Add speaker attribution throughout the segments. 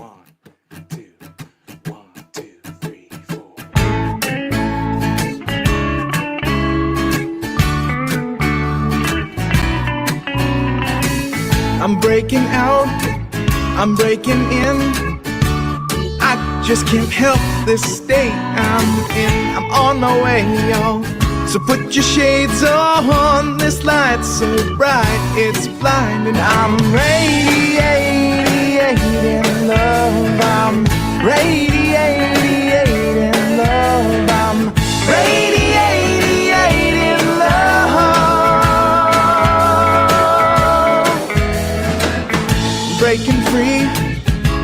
Speaker 1: 1, 2, 1, 2, 3, 4. I'm breaking out, I'm breaking in. I just can't help this state I'm in. I'm on my way, y'all. So put your shades on, this light's so bright, it's blinding. I'm radiating love, I'm radiating love, I'm radiating love. Breaking free,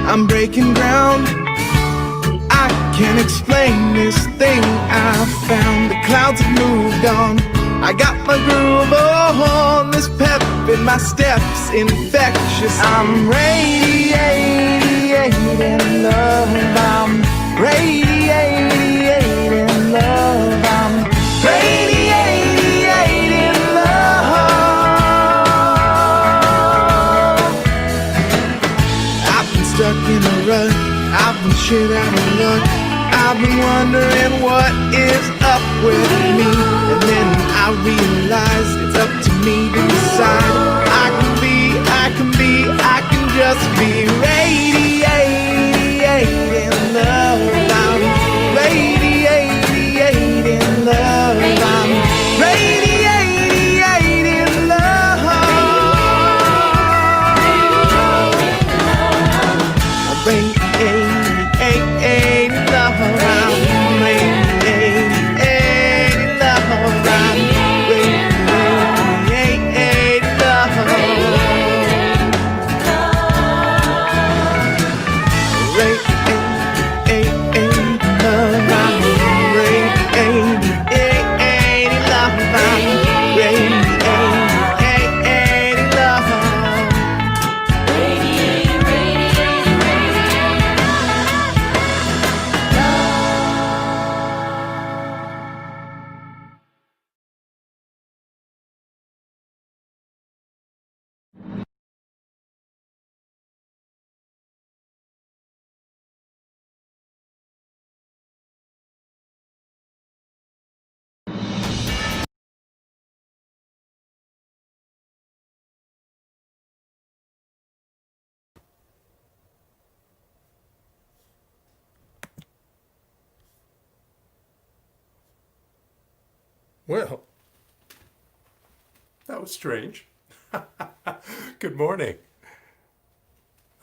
Speaker 1: I'm breaking ground. I can't explain this thing I found. The clouds have moved on, I got my groove on. This pep in my steps infectious. I'm radiating love, I'm radiating love, I'm radiating love. I've been stuck in a rut, I've been shit out of luck. I've been wondering what is up with me, and then I realized it's up to me to decide. I can just be radiating love. I'm radiating love. I'm radiating love. I'm radiating love.
Speaker 2: Well, that was strange. Good morning.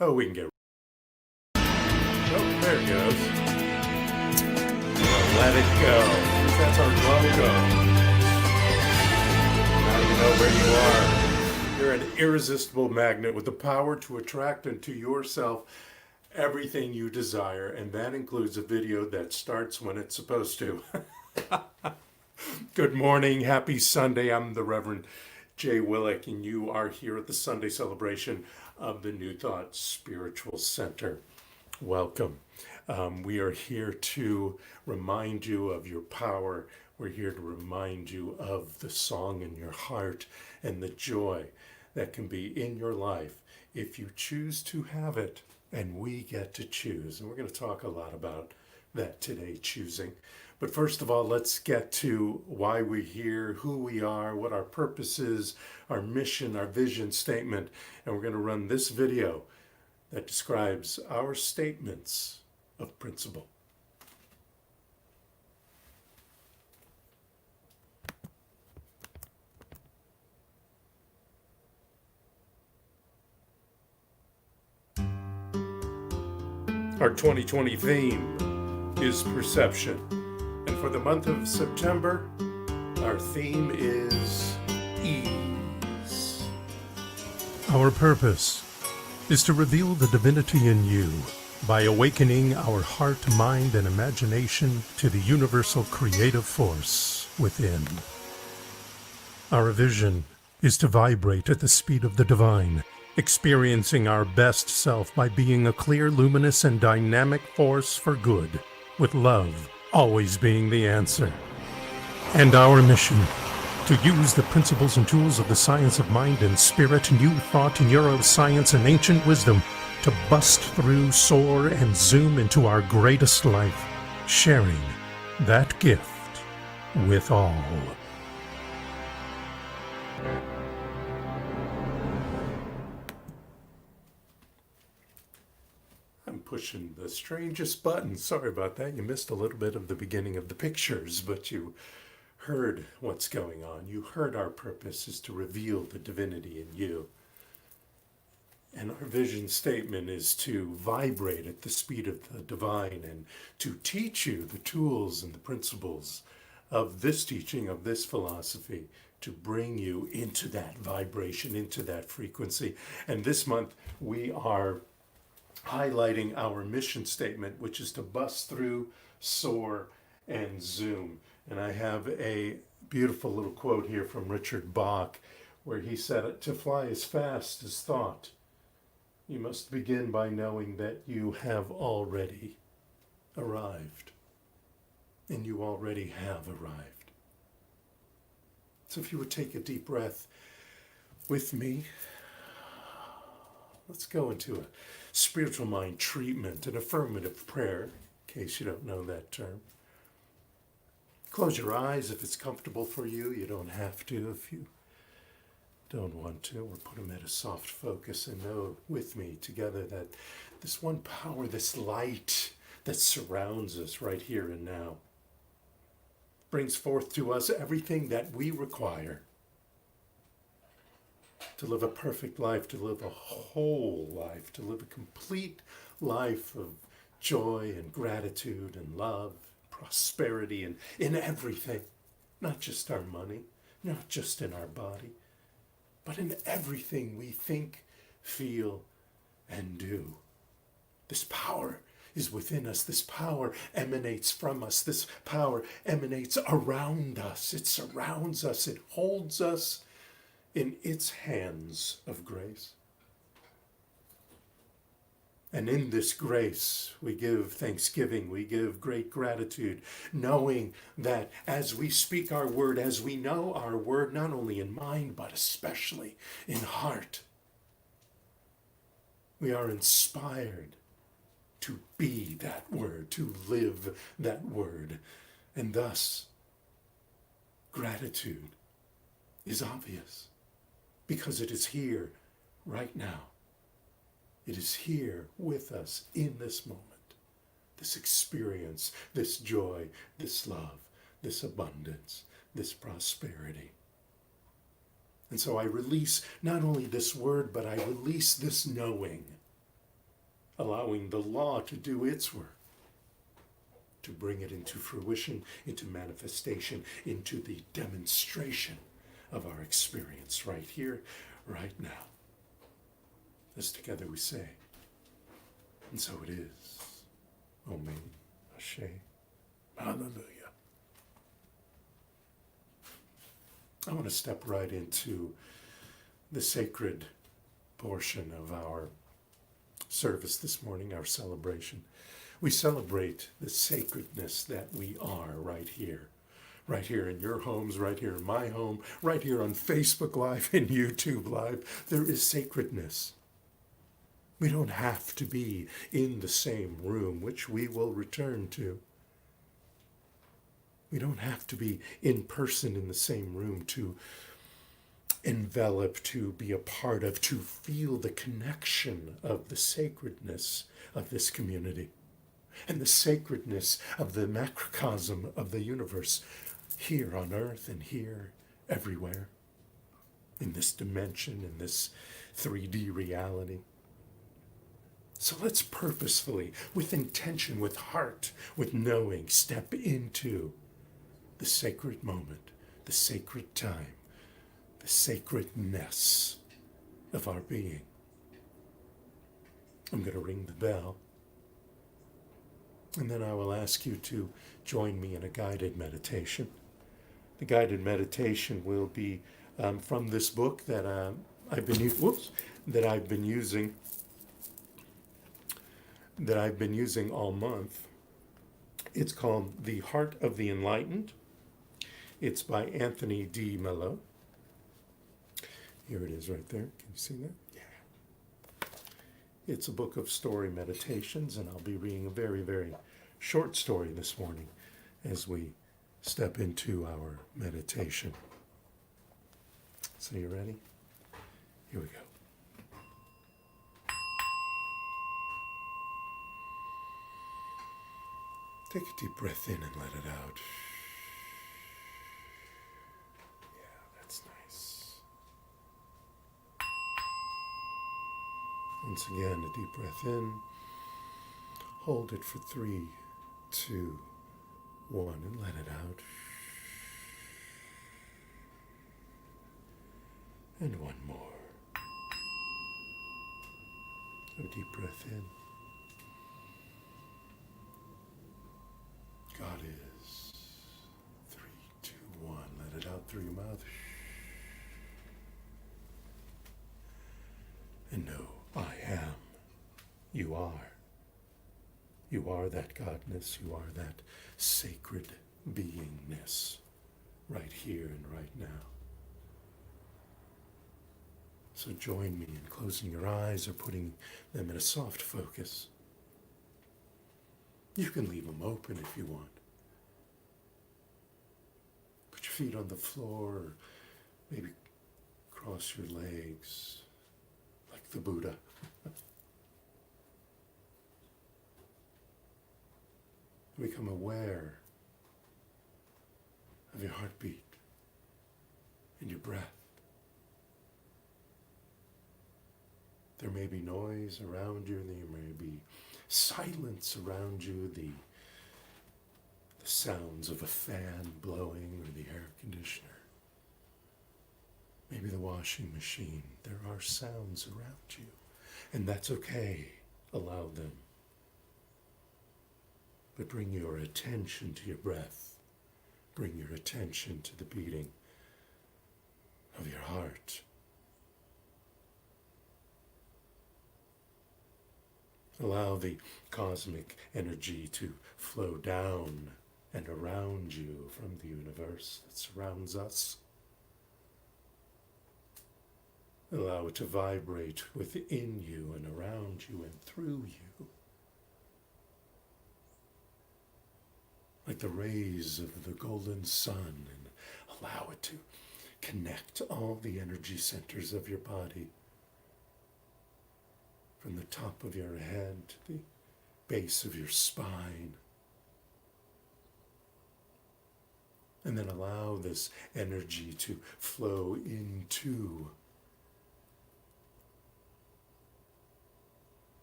Speaker 2: Oh, we can get... Oh, there it goes. Well, let it go. That's our logo. Now you know where you are. You're an irresistible magnet with the power to attract into yourself everything you desire, and that includes a video that starts when it's supposed to. Good morning, happy Sunday. I'm the Reverend Jay Willick, and you are here at the Sunday celebration of the New Thought Spiritual Center. Welcome. We are here to remind you of your power. We're here to remind you of the song in your heart and the joy that can be in your life if you choose to have it, and we get to choose. And we're going to talk a lot about that today, choosing. But first of all, let's get to why we're here, who we are, what our purpose is, our mission, our vision statement. And we're going to run this video that describes our statements of principle. Our 2020 theme is perception. And for the month of September, our theme is ease. Our purpose is to reveal the divinity in you by awakening our heart, mind, and imagination to the universal creative force within. Our vision is to vibrate at the speed of the divine, experiencing our best self by being a clear, luminous, and dynamic force for good, with love always being the answer. And our mission, to use the principles and tools of the science of mind and spirit, new thought, neuroscience, and ancient wisdom to bust through, soar, and zoom into our greatest life, sharing that gift with all. I'm pushing the strangest button. Sorry about that. You missed a little bit of the beginning of the pictures, but you heard what's going on. You heard our purpose is to reveal the divinity in you. And our vision statement is to vibrate at the speed of the divine and to teach you the tools and the principles of this teaching, of this philosophy, to bring you into that vibration, into that frequency. And this month we are highlighting our mission statement, which is to bust through, soar, and zoom. And I have a beautiful little quote here from Richard Bach, where he said, "To fly as fast as thought, you must begin by knowing that you have already arrived." And you already have arrived. So if you would take a deep breath with me, let's go into a spiritual mind treatment, an affirmative prayer, in case you don't know that term. Close your eyes if it's comfortable for you. You don't have to if you don't want to, or put them at a soft focus and know with me together that this one power, this light that surrounds us right here and now, brings forth to us everything that we require to live a perfect life, to live a whole life, to live a complete life of joy and gratitude and love, prosperity, and in everything, not just our money, not just in our body, but in everything we think, feel, and do. This power is within us. This power emanates from us. This power emanates around us. It surrounds us. It holds us in its hands of grace. And in this grace, we give thanksgiving, we give great gratitude, knowing that as we speak our word, as we know our word, not only in mind, but especially in heart, we are inspired to be that word, to live that word. And thus, gratitude is obvious because it is here right now. It is here with us in this moment, this experience, this joy, this love, this abundance, this prosperity. And so I release not only this word, but I release this knowing, allowing the law to do its work, to bring it into fruition, into manifestation, into the demonstration of our experience right here, right now. As together we say, and so it is. Amen. Ashe. Hallelujah. I want to step right into the sacred portion of our service this morning, our celebration. We celebrate the sacredness that we are right here in your homes, right here in my home, right here on Facebook Live and YouTube Live. There is sacredness. We don't have to be in the same room, which we will return to. We don't have to be in person in the same room to envelop, to be a part of, to feel the connection of the sacredness of this community and the sacredness of the macrocosm of the universe here on earth and here everywhere in this dimension, in this 3D reality. So let's purposefully, with intention, with heart, with knowing, step into the sacred moment, the sacred time, the sacredness of our being. I'm going to ring the bell, and then I will ask you to join me in a guided meditation. The guided meditation will be from this book that I've been using all month. It's called The Heart of the Enlightened. It's by Anthony D. Mello. Here it is right there. Can you see that? Yeah. It's a book of story meditations, and I'll be reading a very, very short story this morning as we step into our meditation. So you ready? Here we go. Take a deep breath in and let it out. Yeah, that's nice. Once again, a deep breath in. Hold it for 3, 2, 1, and let it out. And one more. A deep breath in. God is. 3, 2, 1. Let it out through your mouth. And know, I am. You are. You are that godness. You are that sacred beingness right here and right now. So join me in closing your eyes or putting them in a soft focus. You can leave them open if you want. Put your feet on the floor, or maybe cross your legs like the Buddha. Become aware of your heartbeat and your breath. There may be noise around you, and there may be silence around you, the sounds of a fan blowing or the air conditioner. Maybe the washing machine. There are sounds around you, and that's okay. Allow them. But bring your attention to your breath. Bring your attention to the beating of your heart. Allow the cosmic energy to flow down and around you from the universe that surrounds us. Allow it to vibrate within you and around you and through you. Like the rays of the golden sun, and allow it to connect all the energy centers of your body, from the top of your head to the base of your spine. And then allow this energy to flow into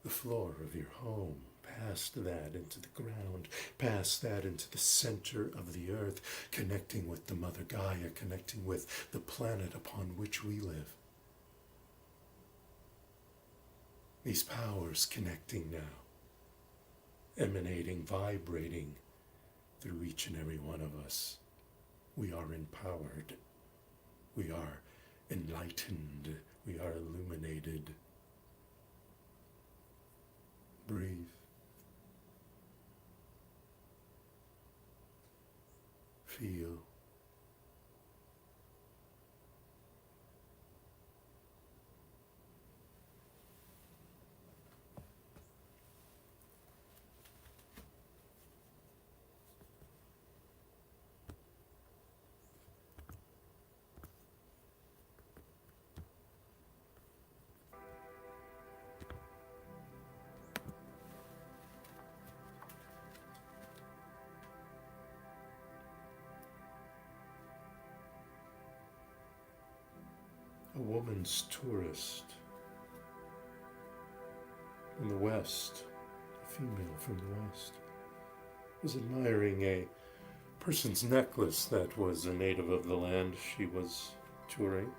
Speaker 2: the floor of your home, past that into the ground, past that into the center of the earth, connecting with the Mother Gaia, connecting with the planet upon which we live. These powers connecting now, emanating, vibrating through each and every one of us. We are empowered. We are enlightened. We are illuminated. Breathe. Feel. A woman's tourist in the West, a female from the West, was admiring a person's necklace that was a native of the land she was touring.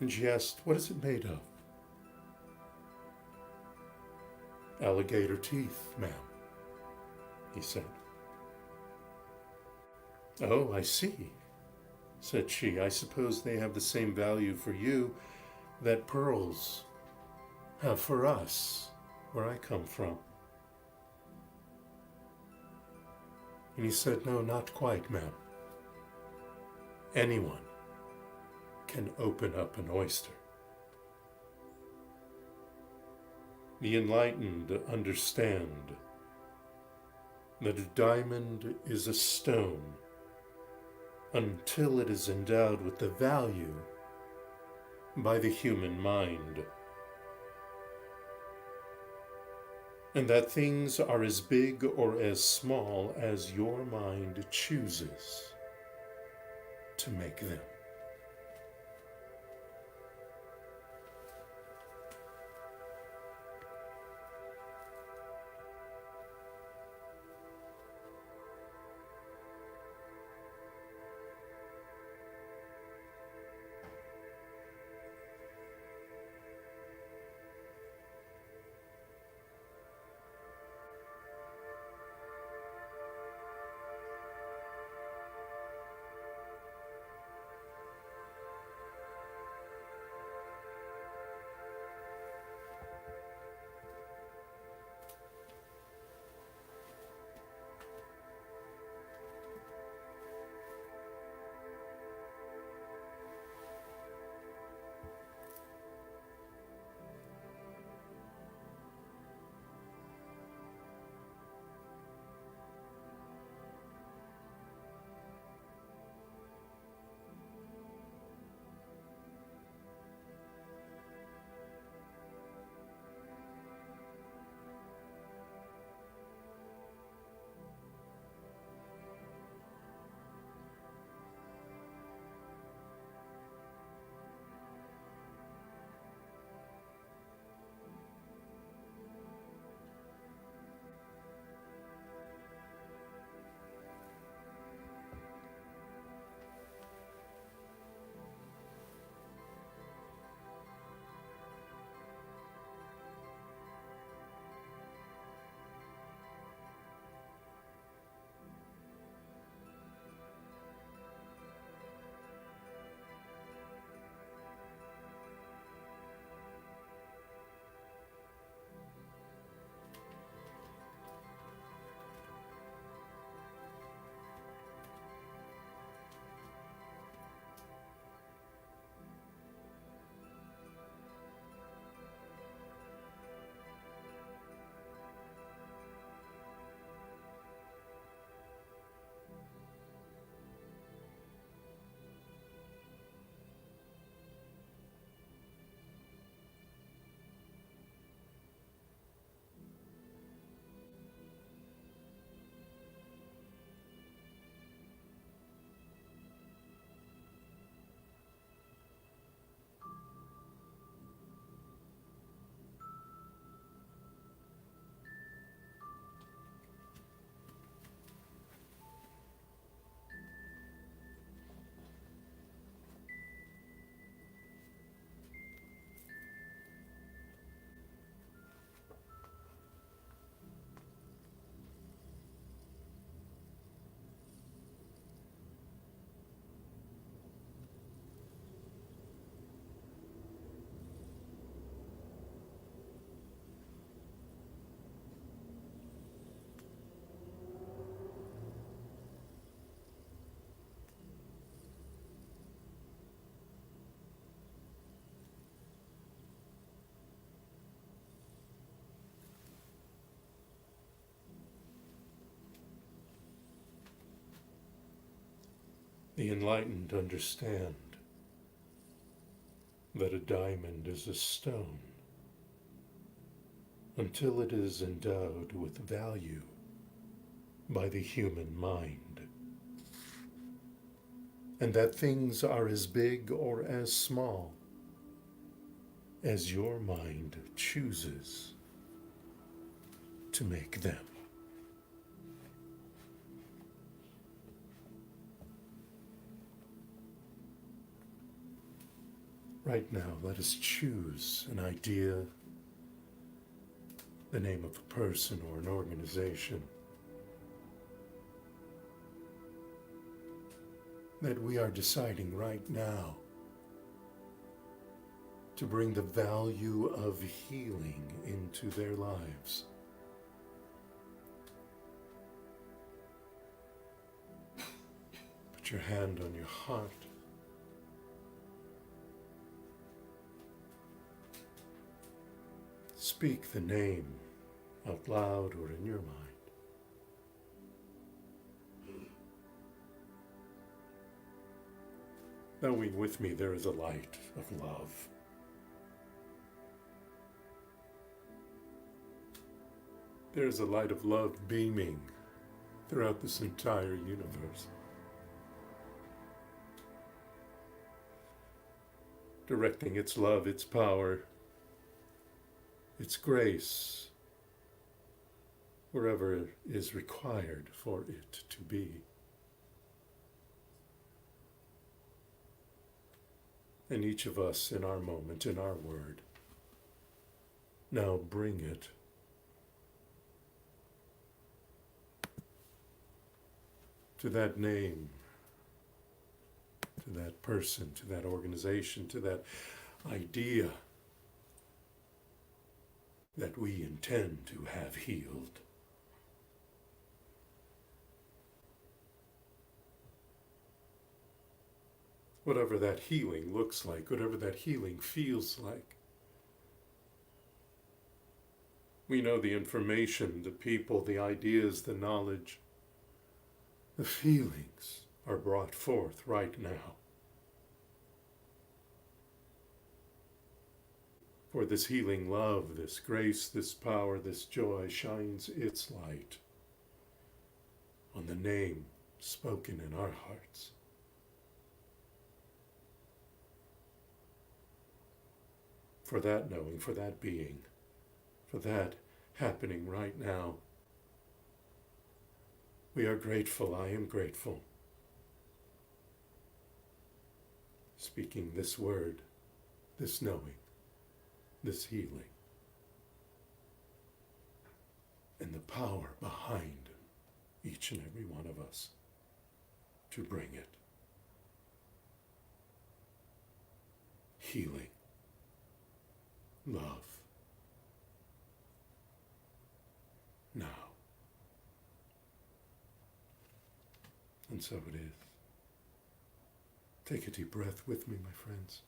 Speaker 2: And she asked, "What is it made of?" "Alligator teeth, ma'am," he said. "Oh, I see," said she. "I suppose they have the same value for you that pearls have for us, where I come from." And he said, "No, not quite, ma'am. Anyone can open up an oyster. The enlightened understand that a diamond is a stone until it is endowed with the value by the human mind, and that things are as big or as small as your mind chooses to make them. The enlightened understand that a diamond is a stone until it is endowed with value by the human mind, and that things are as big or as small as your mind chooses to make them. Right now, let us choose an idea, the name of a person or an organization that we are deciding right now to bring the value of healing into their lives. Put your hand on your heart speak the name out loud or in your mind. Knowing with me there is a light of love. There is a light of love beaming throughout this entire universe, directing its love, its power, its grace, wherever is required for it to be. And each of us in our moment, in our word, now bring it to that name, to that person, to that organization, to that idea that we intend to have healed. Whatever that healing looks like, whatever that healing feels like. We know the information, the people, the ideas, the knowledge, the feelings are brought forth right now. For this healing love, this grace, this power, this joy shines its light on the name spoken in our hearts. For that knowing, for that being, for that happening right now. We are grateful. I am grateful. Speaking this word, this knowing, this healing, and the power behind each and every one of us to bring it. Healing, love, now. And so it is. Take a deep breath with me, my friends.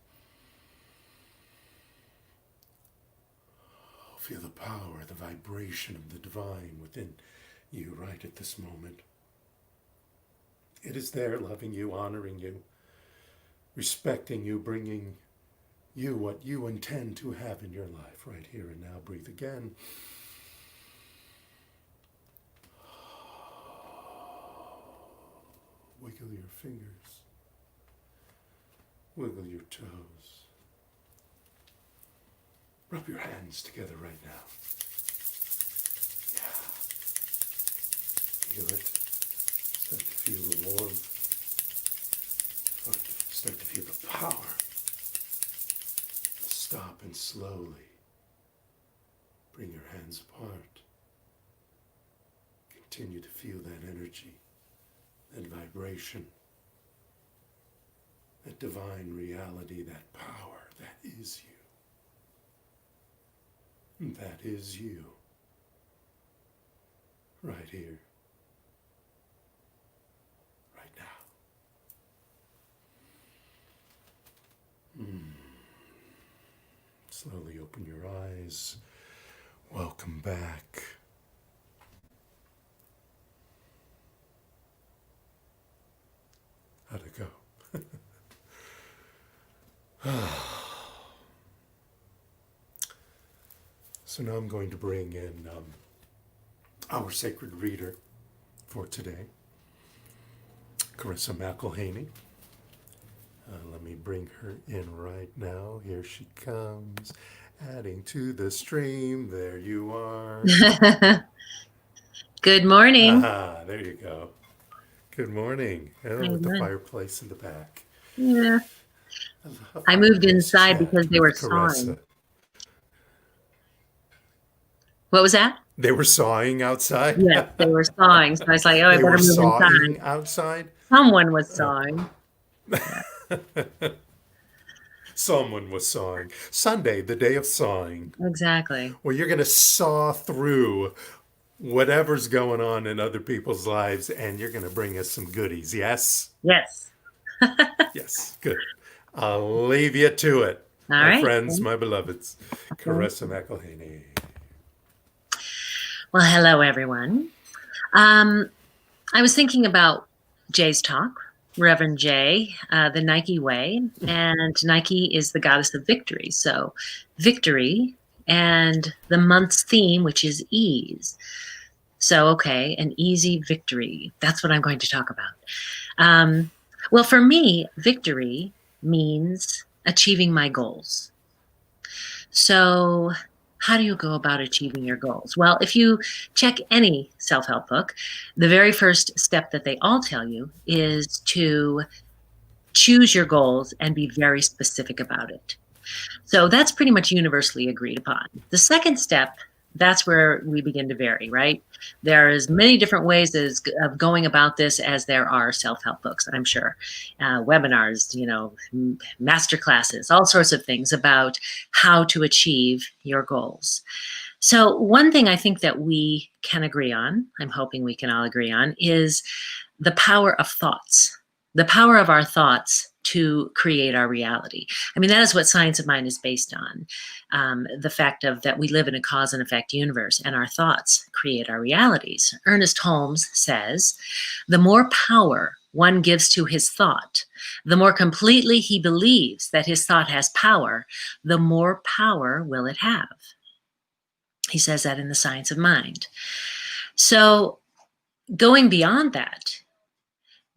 Speaker 2: Feel the power, the vibration of the divine within you right at this moment. It is there, loving you, honoring you, respecting you, bringing you what you intend to have in your life right here and now. Breathe again. Wiggle your fingers. Wiggle your toes. Rub your hands together right now. Yeah. Feel it. Start to feel the warmth. Start to feel the power. Stop and slowly bring your hands apart. Continue to feel that energy, that vibration, that divine reality, that power that is you. That is you. Right here. Right now. Slowly open your eyes. Welcome back. How'd it go? So now I'm going to bring in our sacred reader for today, Carissa McElhaney. Let me bring her in right now. Here she comes, adding to the stream. There you are.
Speaker 3: Good morning.
Speaker 2: Aha, there you go. Good morning. Oh, with the fireplace in the back.
Speaker 3: Yeah. I moved inside because they were sawing. What was that?
Speaker 2: They were sawing outside?
Speaker 3: Yes, they were sawing. So I was like, oh, I better move inside.
Speaker 2: Outside?
Speaker 3: Someone was sawing.
Speaker 2: Someone was sawing. Sunday, the day of sawing.
Speaker 3: Exactly.
Speaker 2: Well, you're going to saw through whatever's going on in other people's lives, and you're going to bring us some goodies, yes?
Speaker 3: Yes.
Speaker 2: Yes, good. I'll leave you to it.
Speaker 3: All
Speaker 2: my
Speaker 3: right.
Speaker 2: friends, my beloveds. Carissa McElhaney.
Speaker 3: Well, hello, everyone. I was thinking about Jay's talk, Reverend Jay, the Nike way, and Nike is the goddess of victory. So, victory and the month's theme, which is ease. So, okay, an easy victory. That's what I'm going to talk about. Well, for me, victory means achieving my goals. So, how do you go about achieving your goals? Well, if you check any self help book, the very first step that they all tell you is to choose your goals and be very specific about it. So that's pretty much universally agreed upon. The second step, that's where we begin to vary, right? There's many different ways of going about this as there are self-help books, I'm sure. Webinars, master classes, all sorts of things about how to achieve your goals. So one thing I think that we can agree on, I'm hoping we can all agree on, is the power of thoughts, the power of our thoughts to create our reality. I mean, that is what science of mind is based on. The fact of that we live in a cause and effect universe and our thoughts create our realities. Ernest Holmes says, the more power one gives to his thought, the more completely he believes that his thought has power, the more power will it have. He says that in The Science of Mind. So going beyond that,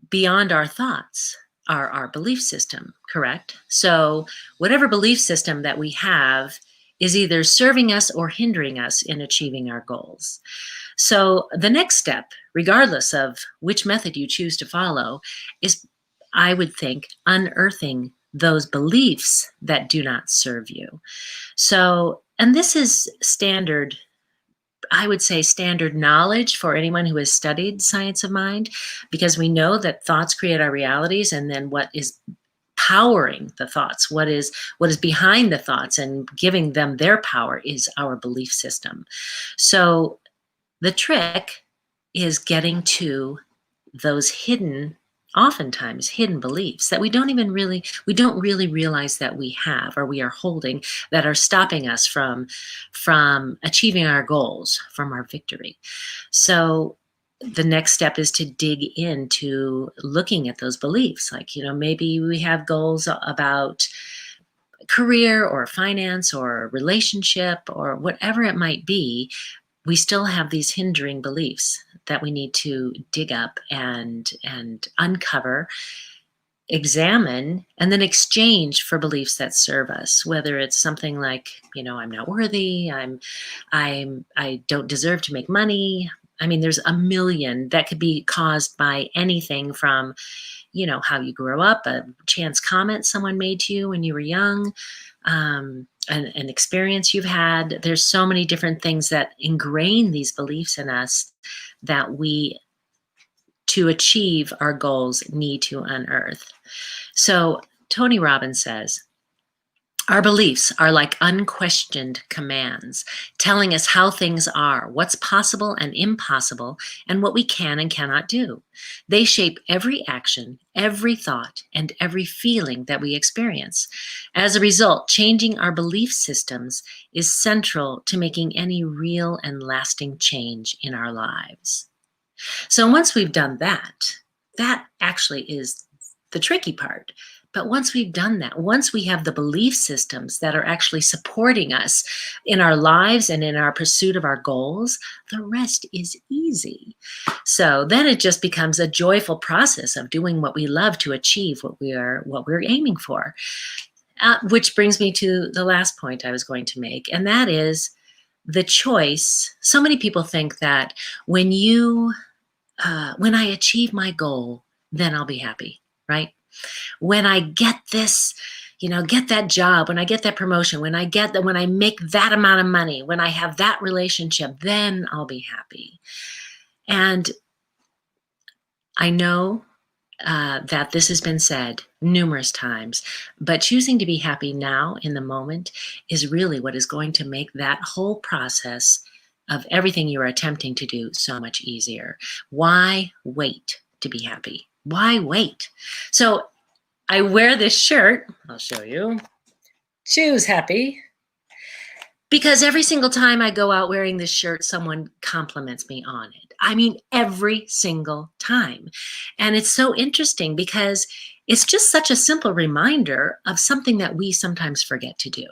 Speaker 3: beyond our thoughts, are our belief system, correct? So whatever belief system that we have is either serving us or hindering us in achieving our goals. So the next step, regardless of which method you choose to follow, is, I would think, unearthing those beliefs that do not serve you. So, and this is standard, I would say, standard knowledge for anyone who has studied science of mind, because we know that thoughts create our realities, and then what is powering the thoughts, what is behind the thoughts and giving them their power is our belief system. So the trick is getting to those oftentimes hidden beliefs that we don't really realize that we have or we are holding, that are stopping us from achieving our goals, from our victory. So the next step is to dig into looking at those beliefs. Like, maybe we have goals about career or finance or relationship or whatever it might be. We still have these hindering beliefs that we need to dig up and uncover, examine, and then exchange for beliefs that serve us. Whether it's something like, I'm not worthy, I don't deserve to make money. I mean, there's a million that could be caused by anything from, how you grew up, a chance comment someone made to you when you were young, an experience you've had. There's so many different things that ingrain these beliefs in us that we, to achieve our goals, need to unearth. So Tony Robbins says, our beliefs are like unquestioned commands, telling us how things are, what's possible and impossible, and what we can and cannot do. They shape every action, every thought, and every feeling that we experience. As a result, changing our belief systems is central to making any real and lasting change in our lives. So once we've done that, that actually is the tricky part. But once we've done that, once we have the belief systems that are actually supporting us in our lives and in our pursuit of our goals, the rest is easy. So then it just becomes a joyful process of doing what we love to achieve what we're aiming for. Which brings me to the last point I was going to make, and that is the choice. So many people think that when I achieve my goal, then I'll be happy, right? When I get this, get that job, when I get that promotion, when I make that amount of money, when I have that relationship, then I'll be happy. And I know that this has been said numerous times, but choosing to be happy now in the moment is really what is going to make that whole process of everything you are attempting to do so much easier. Why wait to be happy? Why wait? So I wear this shirt. I'll show you. Choose happy. Because every single time I go out wearing this shirt, someone compliments me on it. I mean, every single time. And it's so interesting because it's just such a simple reminder of something that we sometimes forget to do.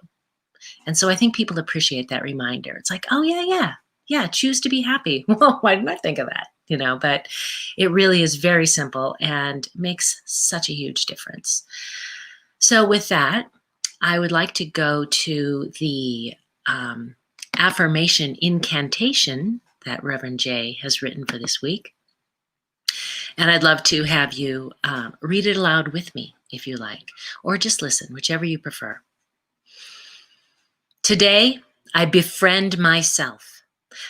Speaker 3: And so I think people appreciate that reminder. It's like, oh, yeah, choose to be happy. Well, why didn't I think of that? But it really is very simple and makes such a huge difference. So with that, I would like to go to the affirmation incantation that Reverend Jay has written for this week. And I'd love to have you read it aloud with me if you like, or just listen, whichever you prefer. Today, I befriend myself.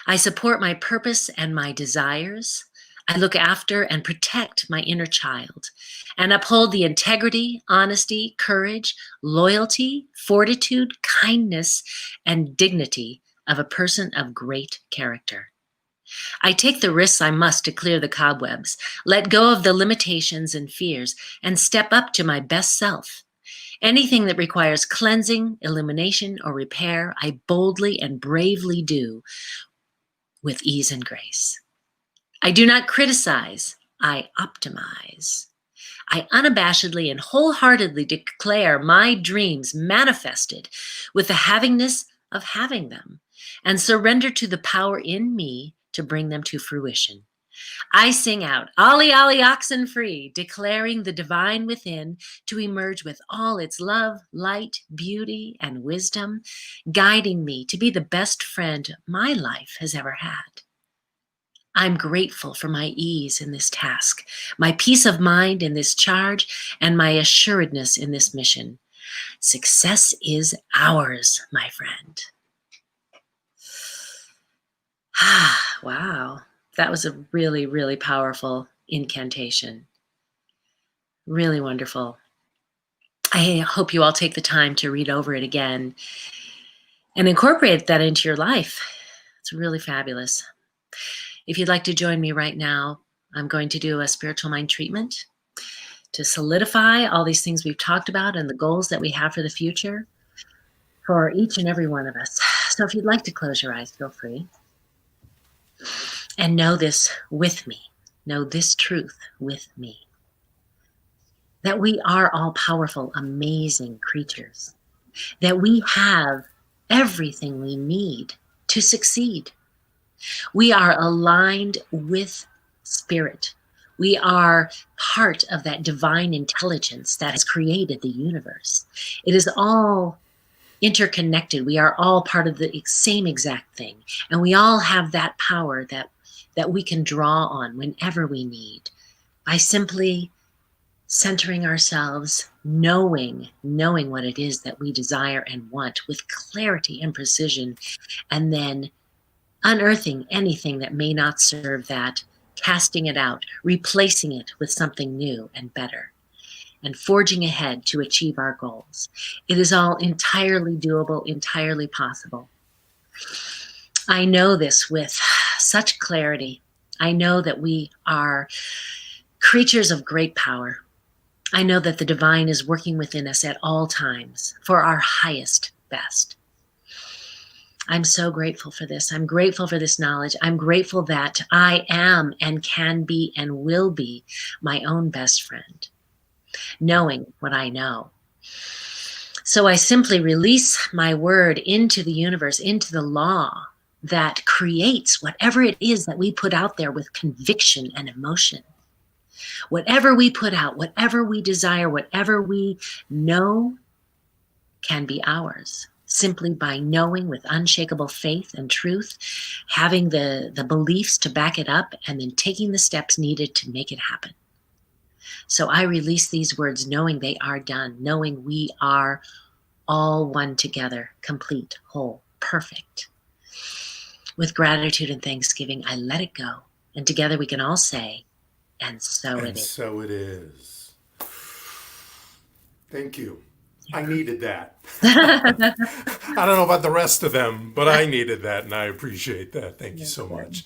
Speaker 3: I support my purpose and my desires. I look after and protect my inner child and uphold the integrity, honesty, courage, loyalty, fortitude, kindness, and dignity of a person of great character. I take the risks I must to clear the cobwebs, let go of the limitations and fears, and step up to my best self. Anything that requires cleansing, illumination, or repair, I boldly and bravely do with ease and grace. I do not criticize, I optimize. I unabashedly and wholeheartedly declare my dreams manifested with the havingness of having them and surrender to the power in me to bring them to fruition. I sing out, Olly, Olly, oxen free, declaring the divine within to emerge with all its love, light, beauty, and wisdom, guiding me to be the best friend my life has ever had. I'm grateful for my ease in this task, my peace of mind in this charge, and my assuredness in this mission. Success is ours, my friend. Wow. That was a really, really powerful incantation. Really wonderful. I hope you all take the time to read over it again and incorporate that into your life. It's really fabulous. If you'd like to join me right now, I'm going to do a spiritual mind treatment to solidify all these things we've talked about and the goals that we have for the future for each and every one of us. So if you'd like to close your eyes, feel free. And know this with me. Know this truth with me. That we are all powerful, amazing creatures. That we have everything we need to succeed. We are aligned with spirit. We are part of that divine intelligence that has created the universe. It is all interconnected. We are all part of the same exact thing. And we all have that power that we can draw on whenever we need by simply centering ourselves, knowing what it is that we desire and want with clarity and precision, and then unearthing anything that may not serve that, casting it out, replacing it with something new and better, and forging ahead to achieve our goals. It is all entirely doable, entirely possible. I know this with such clarity. I know that we are creatures of great power. I know that the divine is working within us at all times for our highest best. I'm so grateful for this. I'm grateful for this knowledge. I'm grateful that I am and can be and will be my own best friend, knowing what I know. So I simply release my word into the universe, into the law that creates whatever it is that we put out there with conviction and emotion. Whatever we put out, whatever we desire, whatever we know can be ours. Simply by knowing with unshakable faith and truth, having the beliefs to back it up, and then taking the steps needed to make it happen. So I release these words knowing they are done, knowing we are all one together, complete, whole, perfect. With gratitude and thanksgiving, I let it go. And together we can all say, and so it is.
Speaker 2: And so it is. Thank you. I needed that. I don't know about the rest of them, but I needed that, and I appreciate that. Thank you so much.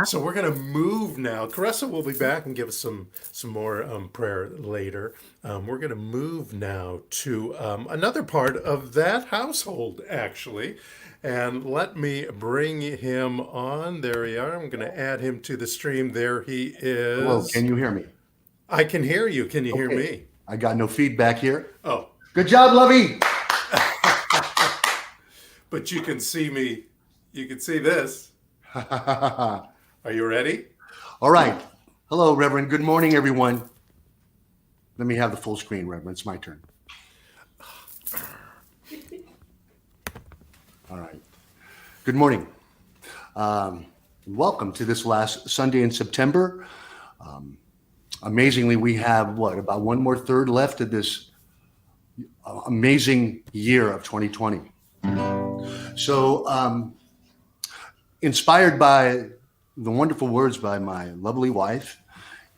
Speaker 2: So we're going to move now. Caressa will be back and give us some more prayer later. We're going to move now to another part of that household, actually. And let me bring him on. There we are. I'm going to add him to the stream. There he
Speaker 4: Hello,
Speaker 2: is.
Speaker 4: can you hear me?
Speaker 2: I can hear you. Can you hear
Speaker 4: Okay.
Speaker 2: me?
Speaker 4: I got no feedback here.
Speaker 2: Oh,
Speaker 4: Good job, Lovey.
Speaker 2: but you can see me. You can see this.
Speaker 4: All
Speaker 2: Are you ready?
Speaker 4: right. Hello, Reverend. Good morning, everyone. Let me have the full screen, Reverend. It's my turn. All right. Good morning. Welcome to this last Sunday in September. Amazingly, we have about one more third left of this amazing year of 2020. So, inspired by the wonderful words by my lovely wife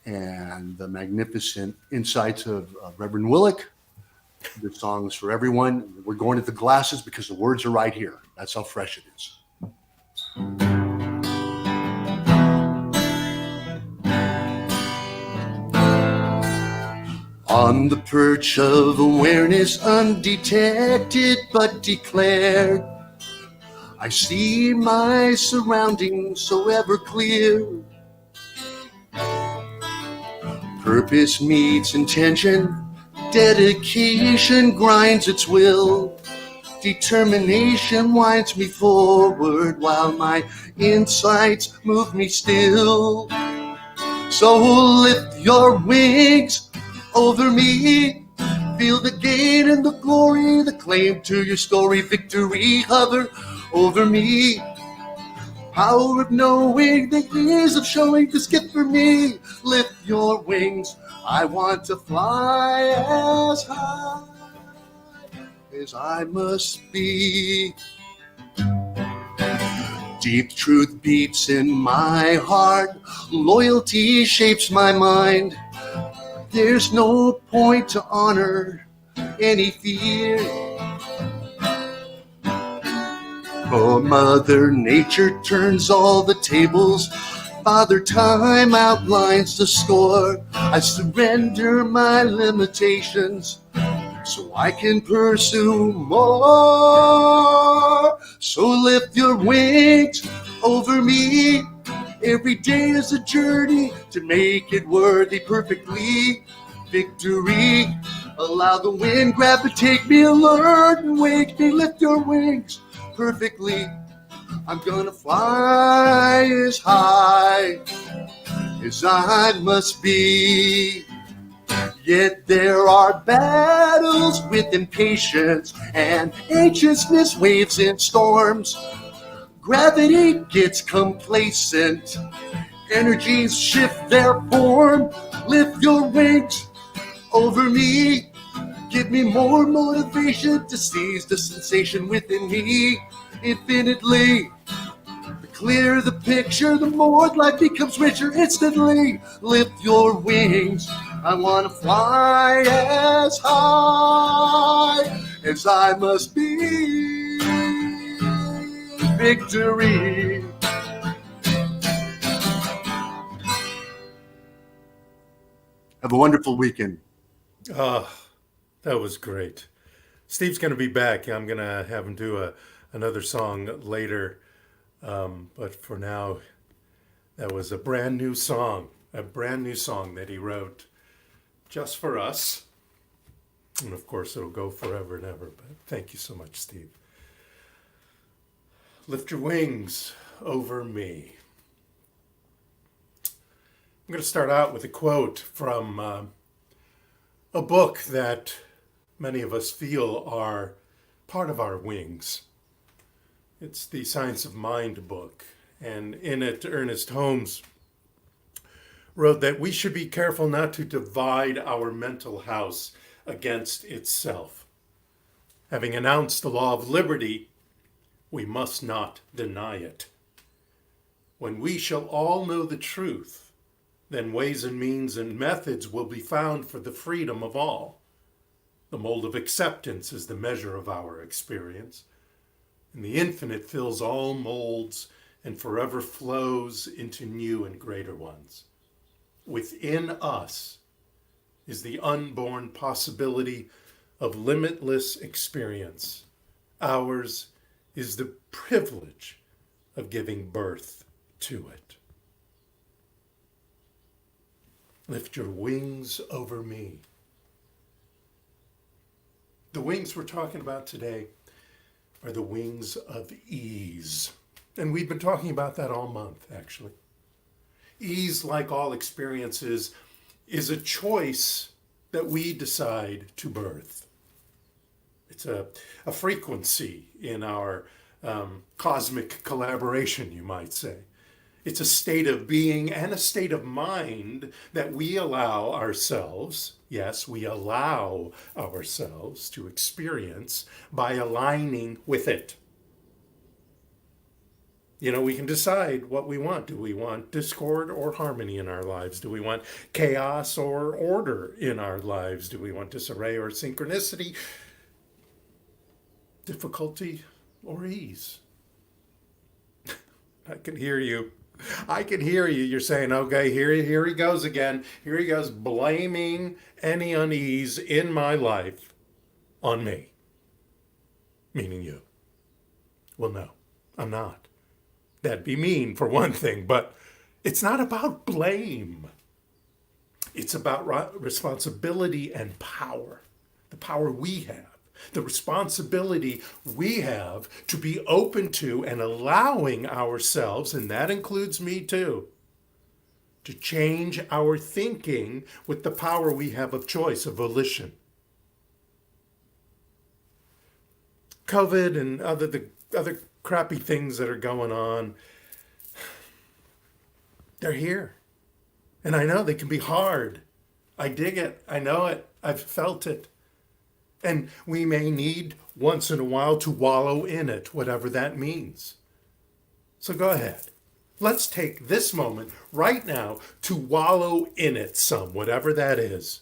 Speaker 4: and the magnificent insights of Reverend Willick, the songs for everyone. We're going to the glasses because the words are right here. That's how fresh it is. On the perch of awareness, undetected but declared, I see my surroundings so ever clear. Purpose meets intention, dedication grinds its will. Determination winds me forward while my insights move me still. So lift your wings over me. Feel the gain and the glory, the claim to your story. Victory hover over me. Power of knowing, the ease of showing this gift for me. Lift your wings, I want to fly as high as I must be. Deep truth beats in my heart, loyalty shapes my mind. There's no point to honor any fear. Oh, Mother Nature turns all the tables. Father Time outlines the score. I surrender my limitations so I can pursue more. So lift your wings over me. Every day is a journey to make it worthy perfectly. Victory, allow the wind gravitate me, alert and wake me. Lift your wings perfectly. I'm gonna fly as high as I must be. Yet there are battles with impatience and anxiousness, waves and storms. Gravity gets complacent, energies shift their form. Lift your wings over me. Give me more motivation to seize the sensation within me infinitely. The clearer the picture, the more life becomes richer instantly. Lift your wings. I want to fly as high as I must be. Victory. Have a wonderful weekend.
Speaker 2: Oh, that was great. Steve's going to be back. I'm going to have him do another song later. But for now, that was a brand new song that he wrote just for us. And of course, it'll go forever and ever. But thank you so much, Steve. Lift your wings over me. I'm going to start out with a quote from a book that many of us feel are part of our wings. It's the Science of Mind book. And in it, Ernest Holmes wrote that we should be careful not to divide our mental house against itself. Having announced the law of liberty, we must not deny it. When we shall all know the truth, then ways and means and methods will be found for the freedom of all. The mold of acceptance is the measure of our experience, and the infinite fills all molds and forever flows into new and greater ones. Within us is the unborn possibility of limitless experience, ours is the privilege of giving birth to it. Lift your wings over me. The wings we're talking about today are the wings of ease. And we've been talking about that all month, actually. Ease, like all experiences, is a choice that we decide to birth. It's a frequency in our cosmic collaboration, you might say. It's a state of being and a state of mind that we allow ourselves, yes, we allow ourselves to experience by aligning with it. You know, we can decide what we want. Do we want discord or harmony in our lives? Do we want chaos or order in our lives? Do we want disarray or synchronicity? Difficulty or ease? I can hear you. I can hear you. You're saying, okay, here he goes again. Here he goes blaming any unease in my life on me. Meaning you. Well, no, I'm not. That'd be mean for one thing, but it's not about blame. It's about responsibility and power. The power we have. The responsibility we have to be open to and allowing ourselves, and that includes me too, to change our thinking with the power we have of choice, of volition. COVID and the other crappy things that are going on, they're here. And I know they can be hard. I dig it. I know it. I've felt it. And we may need once in a while to wallow in it, whatever that means. So go ahead. Let's take this moment right now to wallow in it some, whatever that is.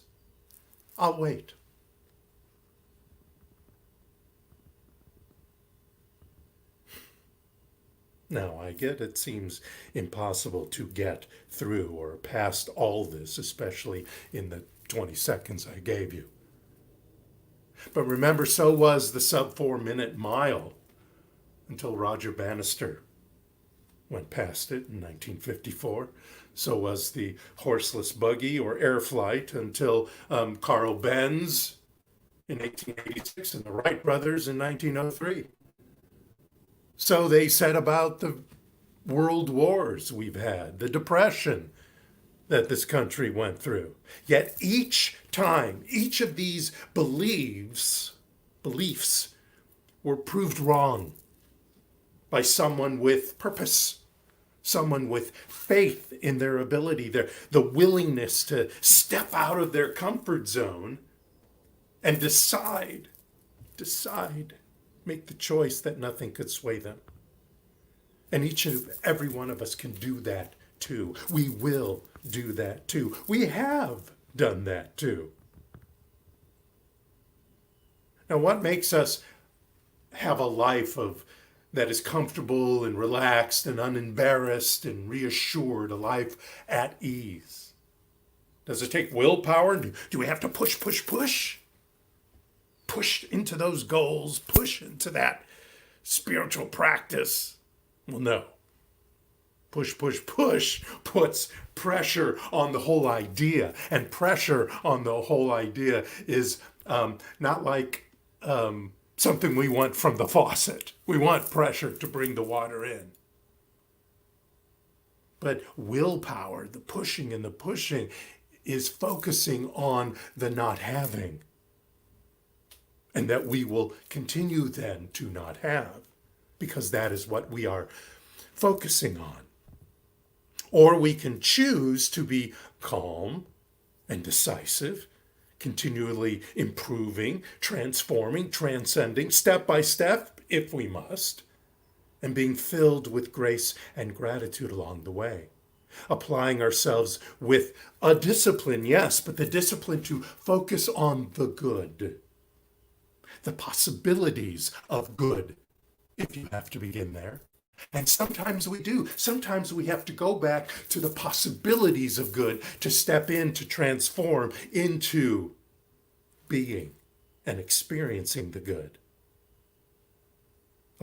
Speaker 2: I'll wait. Now, I get it seems impossible to get through or past all this, especially in the 20 seconds I gave you. But remember, so was the sub-4-minute mile until Roger Bannister went past it in 1954. So was the horseless buggy or air flight until Carl Benz in 1886 and the Wright brothers in 1903. So they said about the world wars we've had, the Depression that this country went through. Yet each time, each of these beliefs were proved wrong by someone with purpose, someone with faith in their ability, the willingness to step out of their comfort zone and decide, make the choice that nothing could sway them. And each and every one of us can do that too. We will do that too. We have done that too. Now, what makes us have a life that is comfortable and relaxed and unembarrassed and reassured, a life at ease? Does it take willpower? Do we have to push? Push into those goals, push into that spiritual practice? Well, no. Push puts pressure on the whole idea. And pressure on the whole idea is not like something we want from the faucet. We want pressure to bring the water in. But willpower, the pushing and the pushing, is focusing on the not having. And that we will continue then to not have, because that is what we are focusing on. Or we can choose to be calm and decisive, continually improving, transforming, transcending, step by step, if we must, and being filled with grace and gratitude along the way. Applying ourselves with a discipline, yes, but the discipline to focus on the good, the possibilities of good, if you have to begin there. And sometimes we do. Sometimes we have to go back to the possibilities of good to step in, to transform into being and experiencing the good.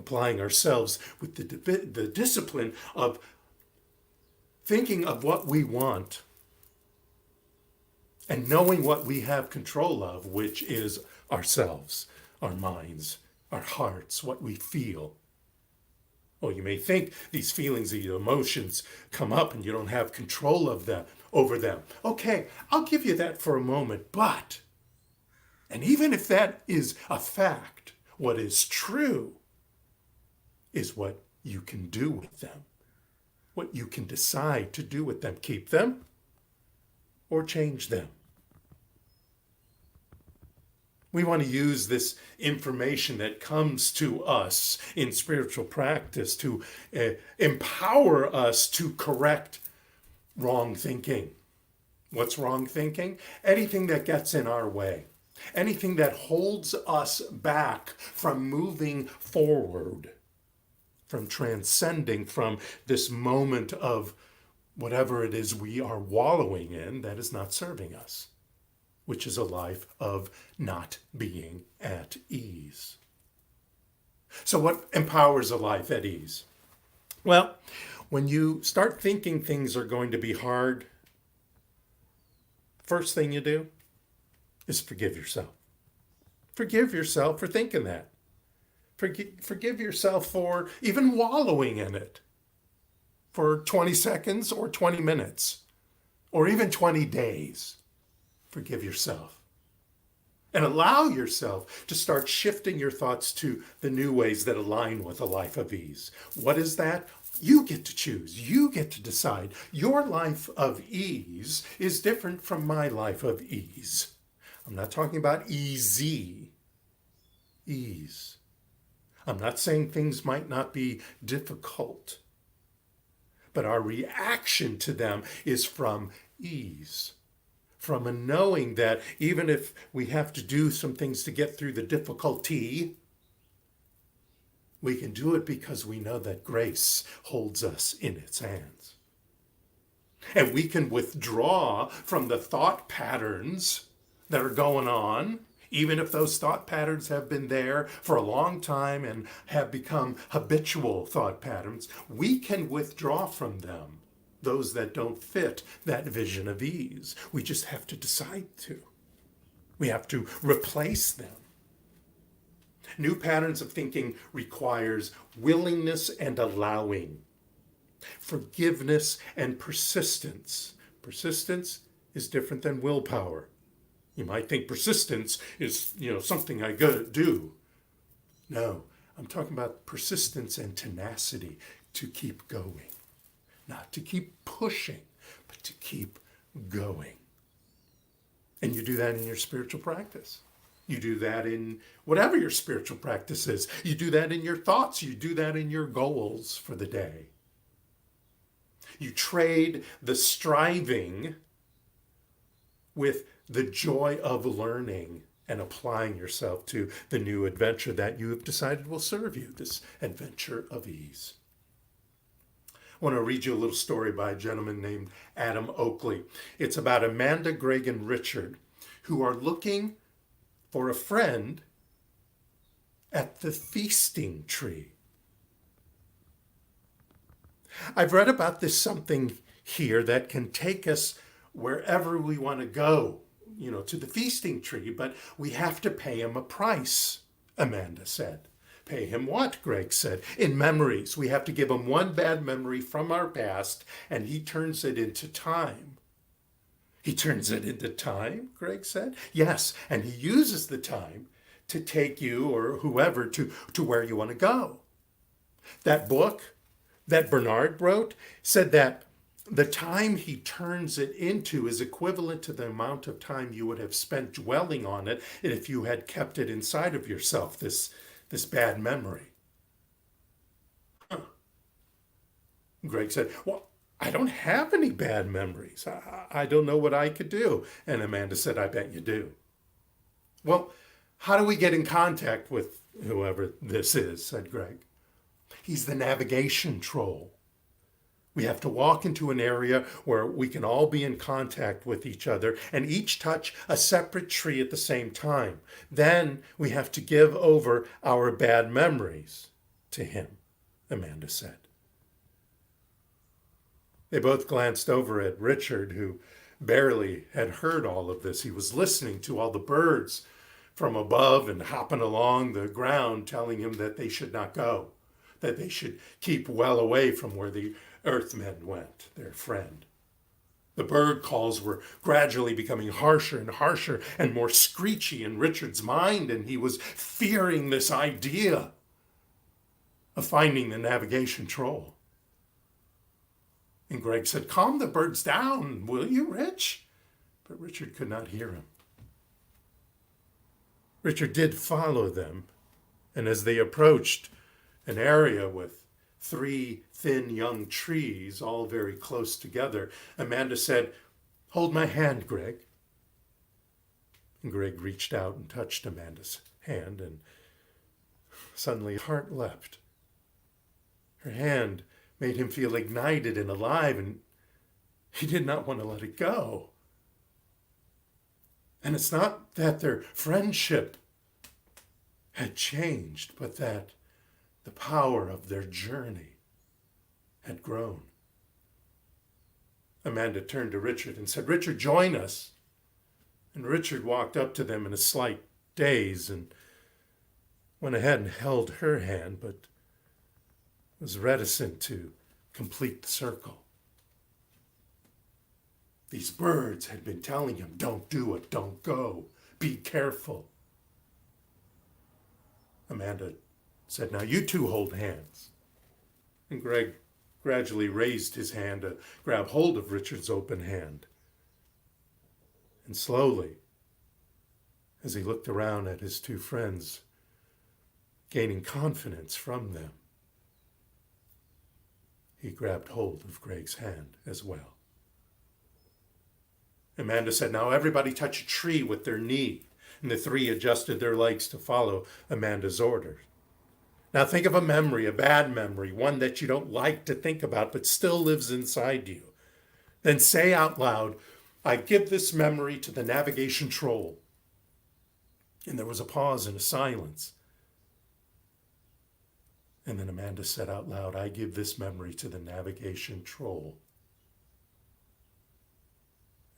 Speaker 2: applying ourselves with the discipline of thinking of what we want and knowing what we have control of, which is ourselves, our minds, our hearts, what we feel. Oh, you may think these feelings, these emotions come up and you don't have control of them, over them. Okay, I'll give you that for a moment, but, and even if that is a fact, what is true is what you can do with them, what you can decide to do with them. Keep them or change them. We want to use this information that comes to us in spiritual practice to empower us to correct wrong thinking. What's wrong thinking? Anything that gets in our way. Anything that holds us back from moving forward, from transcending from this moment of whatever it is we are wallowing in that is not serving us, which is a life of not being at ease. So what empowers a life at ease? Well, when you start thinking things are going to be hard, first thing you do is forgive yourself. Forgive yourself for thinking that. Forgive yourself for even wallowing in it for 20 seconds or 20 minutes or even 20 days. Forgive yourself and allow yourself to start shifting your thoughts to the new ways that align with a life of ease. What is that? You get to choose. You get to decide. Your life of ease is different from my life of ease. I'm not talking about easy. Ease. I'm not saying things might not be difficult, but our reaction to them is from ease. From a knowing that even if we have to do some things to get through the difficulty, we can do it because we know that grace holds us in its hands. And we can withdraw from the thought patterns that are going on, even if those thought patterns have been there for a long time and have become habitual thought patterns. We can withdraw from them. Those that don't fit that vision of ease. We just have to decide to. We have to replace them. New patterns of thinking requires willingness and allowing, forgiveness and persistence. Persistence is different than willpower. You might think persistence is, something I gotta do. No, I'm talking about persistence and tenacity to keep going. Not to keep pushing, but to keep going. And you do that in your spiritual practice. You do that in whatever your spiritual practice is. You do that in your thoughts. You do that in your goals for the day. You trade the striving with the joy of learning and applying yourself to the new adventure that you have decided will serve you, this adventure of ease. I want to read you a little story by a gentleman named Adam Oakley. It's about Amanda, Greg, and Richard, who are looking for a friend at the feasting tree. I've read about this something here that can take us wherever we want to go, to the feasting tree, but we have to pay him a price, Amanda said. Pay him what? Greg said. In memories. We have to give him one bad memory from our past, and he turns it into time. He turns it into time, Greg said. Yes, and he uses the time to take you or whoever to where you want to go. That book that Bernard wrote said that the time he turns it into is equivalent to the amount of time you would have spent dwelling on it if you had kept it inside of yourself, this bad memory. Huh. Greg said, well, I don't have any bad memories. I don't know what I could do. And Amanda said, I bet you do. Well, how do we get in contact with whoever this is, said Greg. He's the navigation troll. We have to walk into an area where we can all be in contact with each other and each touch a separate tree at the same time. Then we have to give over our bad memories. to him, Amanda said. They both glanced over at Richard, who barely had heard all of this. He was listening to all the birds from above and hopping along the ground, telling him that they should not go, that they should keep well away from where the earthmen went, their friend. The bird calls were gradually becoming harsher and harsher and more screechy in Richard's mind, and he was fearing this idea of finding the navigation troll. And Greg said, "Calm the birds down, will you, Rich?" But Richard could not hear him. Richard did follow them, and as they approached an area with 3 thin young trees, all very close together, Amanda said, "Hold my hand, Greg." And Greg reached out and touched Amanda's hand, and suddenly his heart leapt. Her hand made him feel ignited and alive, and he did not want to let it go. And it's not that their friendship had changed, but that the power of their journey had grown. Amanda turned to Richard and said, "Richard, join us." And Richard walked up to them in a slight daze and went ahead and held her hand, but was reticent to complete the circle. These birds had been telling him, "Don't do it, don't go, be careful." Amanda said, "Now you two hold hands." And Greg gradually raised his hand to grab hold of Richard's open hand. And slowly, as he looked around at his 2 friends, gaining confidence from them, he grabbed hold of Greg's hand as well. Amanda said, "Now everybody touch a tree with their knee." And the 3 adjusted their legs to follow Amanda's orders. Now think of a memory, a bad memory, one that you don't like to think about but still lives inside you. Then say out loud, "I give this memory to the navigation troll." And there was a pause and a silence. And then Amanda said out loud, "I give this memory to the navigation troll."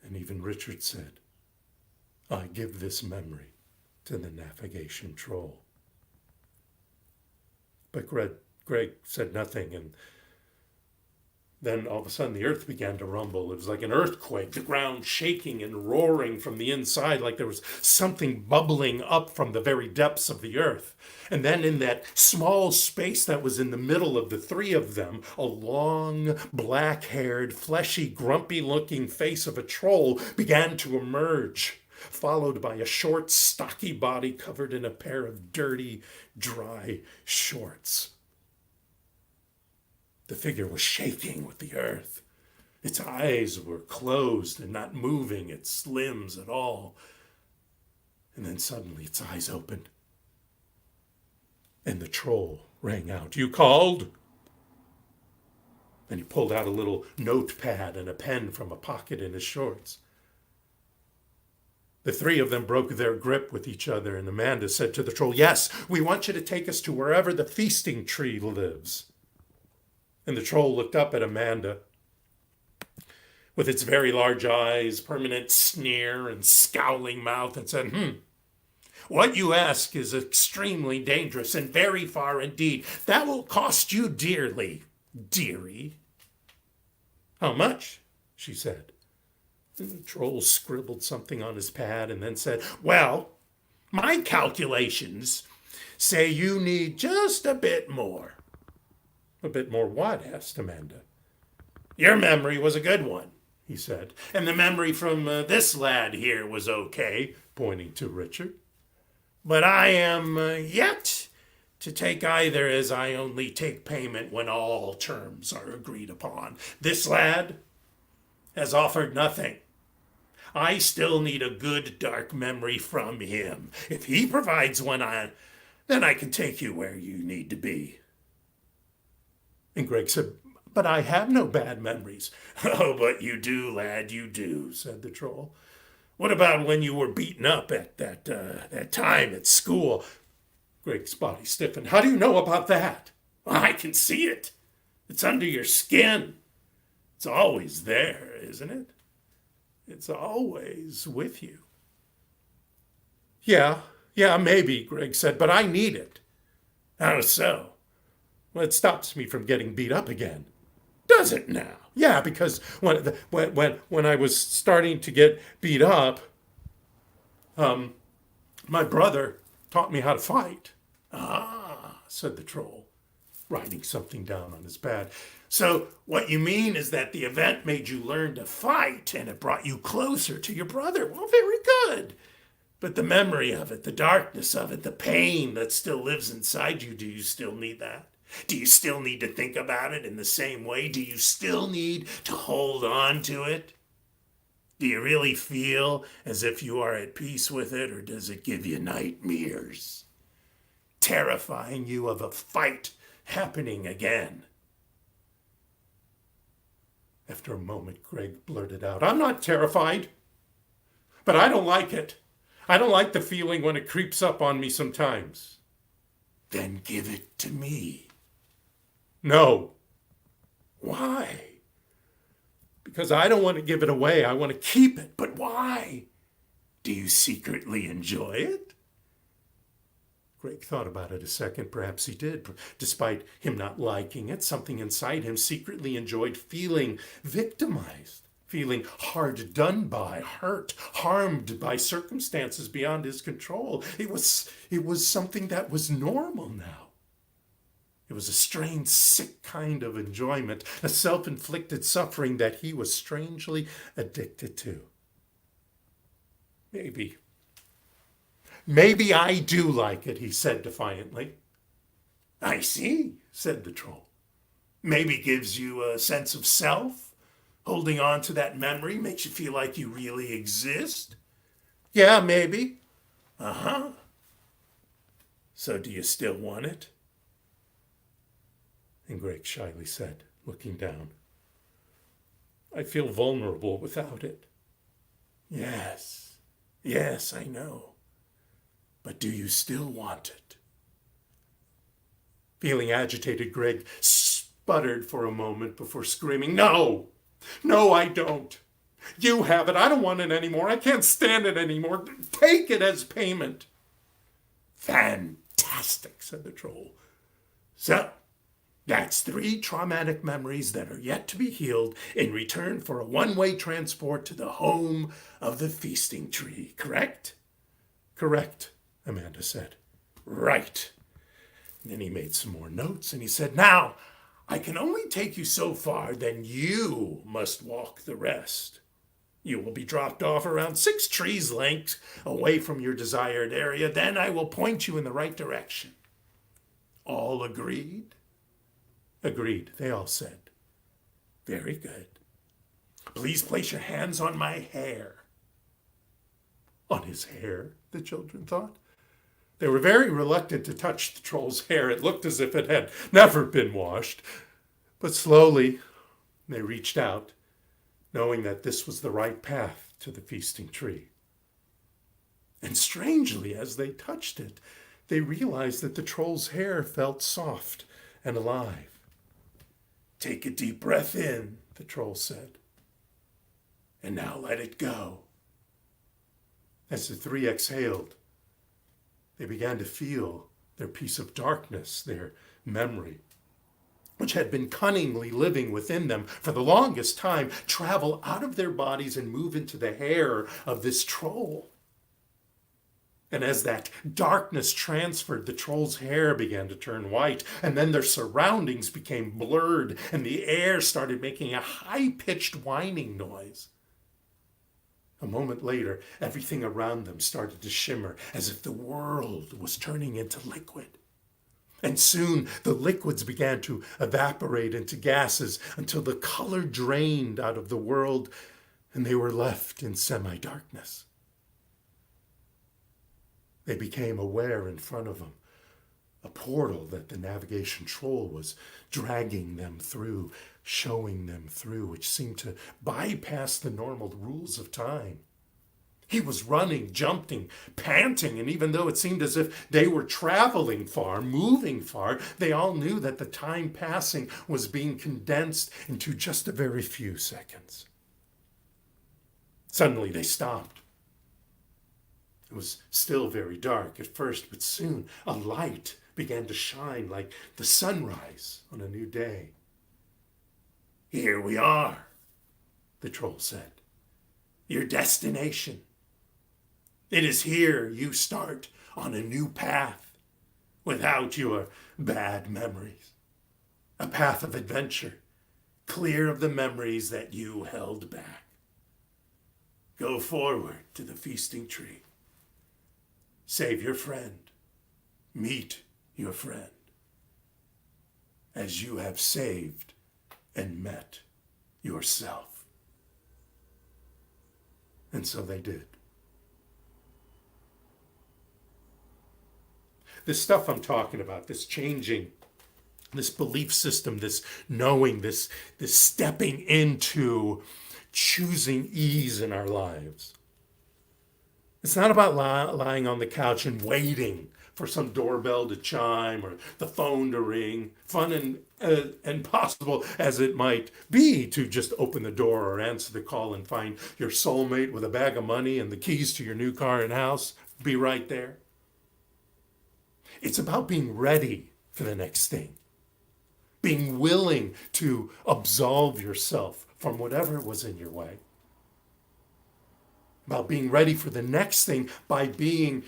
Speaker 2: And even Richard said, "I give this memory to the navigation troll." But Greg said nothing, and then all of a sudden the earth began to rumble. It was like an earthquake, the ground shaking and roaring from the inside, like there was something bubbling up from the very depths of the earth. And then in that small space that was in the middle of the 3 of them, a long, black-haired, fleshy, grumpy-looking face of a troll began to emerge, followed by a short, stocky body covered in a pair of dirty, dry shorts. The figure was shaking with the earth. Its eyes were closed and not moving its limbs at all. And then suddenly its eyes opened. And the troll rang out, "You called?" And he pulled out a little notepad and a pen from a pocket in his shorts. The 3 of them broke their grip with each other, and Amanda said to the troll, "Yes, we want you to take us to wherever the feasting tree lives." And the troll looked up at Amanda with its very large eyes, permanent sneer, and scowling mouth, and said, "What you ask is extremely dangerous and very far indeed. That will cost you dearly, dearie." "How much?" she said. And the troll scribbled something on his pad and then said, "Well, my calculations say you need just a bit more." "A bit more what?" asked Amanda. "Your memory was a good one," he said. "And the memory from this lad here was okay," pointing to Richard. "But I am yet to take either, as I only take payment when all terms are agreed upon. This lad has offered nothing. I still need a good dark memory from him. If he provides one, then I can take you where you need to be." And Greg said, "But I have no bad memories." "Oh, but you do, lad, you do," said the troll. "What about when you were beaten up at that time at school?" Greg's body stiffened. "How do you know about that?" I can see it. It's under your skin. It's always there, isn't it? It's always with you. Yeah, maybe, Greg said, but I need it. How so? Well, it stops me from getting beat up again. Does it now? Yeah, because when I was starting to get beat up, my brother taught me how to fight. Ah, said the troll, writing something down on his pad. So what you mean is that the event made you learn to fight and it brought you closer to your brother. Well, very good. But the memory of it, the darkness of it, the pain that still lives inside you, do you still need that? Do you still need to think about it in the same way? Do you still need to hold on to it? Do you really feel as if you are at peace with it, or does it give you nightmares, terrifying you of a fight happening again? After a moment, Greg blurted out, I'm not terrified, but I don't like it. I don't like the feeling when it creeps up on me sometimes. Then give it to me. No. Why? Because I don't want to give it away. I want to keep it. But why? Do you secretly enjoy it? Greg thought about it a second. Perhaps he did. Despite him not liking it, something inside him secretly enjoyed feeling victimized, feeling hard done by, hurt, harmed by circumstances beyond his control. It was something that was normal now. It was a strange, sick kind of enjoyment, a self-inflicted suffering that he was strangely addicted to. Maybe I do like it, he said defiantly. I see, said the troll. Maybe gives you a sense of self. Holding on to that memory makes you feel like you really exist. Yeah, maybe. Uh-huh. So do you still want it? And Greg shyly said, looking down, I feel vulnerable without it. Yes, I know. But do you still want it? Feeling agitated, Greg sputtered for a moment before screaming, No, I don't. You have it. I don't want it anymore. I can't stand it anymore. Take it as payment. Fantastic, said the troll. So, that's 3 traumatic memories that are yet to be healed in return for a one-way transport to the home of the feasting tree, correct? Correct, Amanda said. Right. And then he made some more notes and he said, Now, I can only take you so far, then you must walk the rest. You will be dropped off around 6 trees' lengths away from your desired area. Then I will point you in the right direction. All agreed? Agreed, they all said. Very good. Please place your hands on my hair. On his hair, the children thought. They were very reluctant to touch the troll's hair. It looked as if it had never been washed. But slowly, they reached out, knowing that this was the right path to the feasting tree. And strangely, as they touched it, they realized that the troll's hair felt soft and alive. Take a deep breath in, the troll said. And now let it go. As the 3 exhaled, they began to feel their piece of darkness, their memory, which had been cunningly living within them for the longest time, travel out of their bodies and move into the hair of this troll. And as that darkness transferred, the troll's hair began to turn white, and then their surroundings became blurred, and the air started making a high-pitched whining noise. A moment later, everything around them started to shimmer as if the world was turning into liquid. And soon the liquids began to evaporate into gases until the color drained out of the world and they were left in semi-darkness. They became aware in front of them a portal that the navigation troll was dragging them through, showing them through, which seemed to bypass the normal rules of time. He was running, jumping, panting, and even though it seemed as if they were traveling far, moving far, they all knew that the time passing was being condensed into just a very few seconds. Suddenly they stopped. It was still very dark at first, but soon a light began to shine like the sunrise on a new day. "Here we are," the troll said. "Your destination. It is here you start on a new path without your bad memories. A path of adventure, clear of the memories that you held back. Go forward to the feasting tree. Save your friend. Meet your friend. As you have saved and met yourself." And so they did. This stuff I'm talking about, this changing, this belief system, this knowing, this stepping into choosing ease in our lives. It's not about lying on the couch and waiting for some doorbell to chime or the phone to ring, fun and possible as it might be to just open the door or answer the call and find your soulmate with a bag of money and the keys to your new car and house be right there. It's about being ready for the next thing, being willing to absolve yourself from whatever was in your way, about being ready for the next thing by being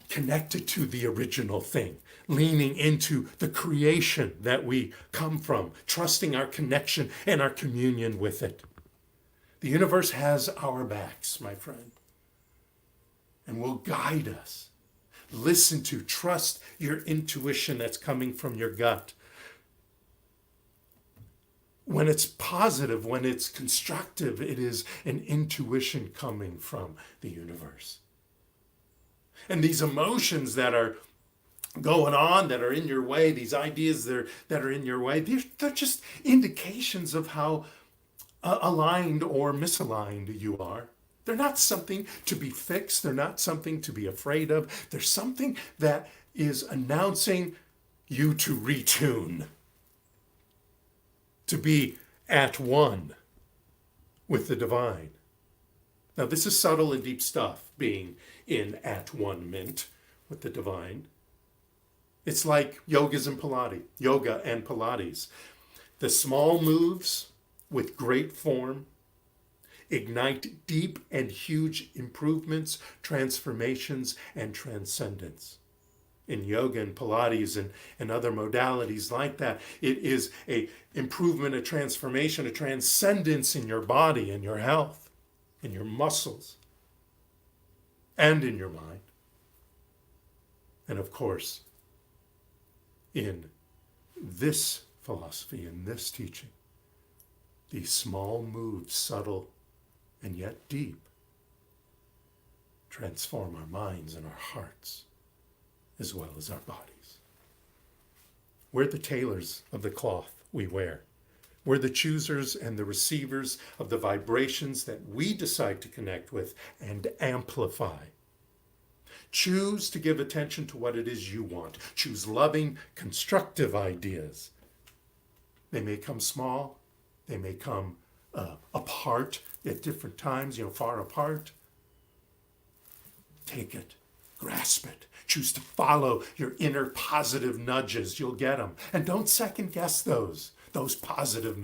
Speaker 2: connected to the original thing, leaning into the creation that we come from, trusting our connection and our communion with it. The universe has our backs, my friend, and will guide us. Listen to, trust your intuition that's coming from your gut. When it's positive, when it's constructive, it is an intuition coming from the universe. And these emotions that are going on, that are in your way, these ideas that are in your way, they're just indications of how aligned or misaligned you are. They're not something to be fixed. They're not something to be afraid of. They're something that is announcing you to retune, to be at one with the divine. Now, this is subtle and deep stuff, being in at one-ment with the divine. It's like yoga and Pilates. The small moves with great form ignite deep and huge improvements, transformations, and transcendence. In yoga and Pilates and other modalities like that, it is an improvement, a transformation, a transcendence in your body and your health, in your muscles, and in your mind. And of course, in this philosophy, in this teaching, these small moves, subtle and yet deep, transform our minds and our hearts as well as our bodies. We're the tailors of the cloth we wear. We're the choosers and the receivers of the vibrations that we decide to connect with and amplify. Choose to give attention to what it is you want. Choose loving, constructive ideas. They may come small. They may come apart at different times, far apart. Take it. Grasp it. Choose to follow your inner positive nudges. You'll get them. And don't second guess those positive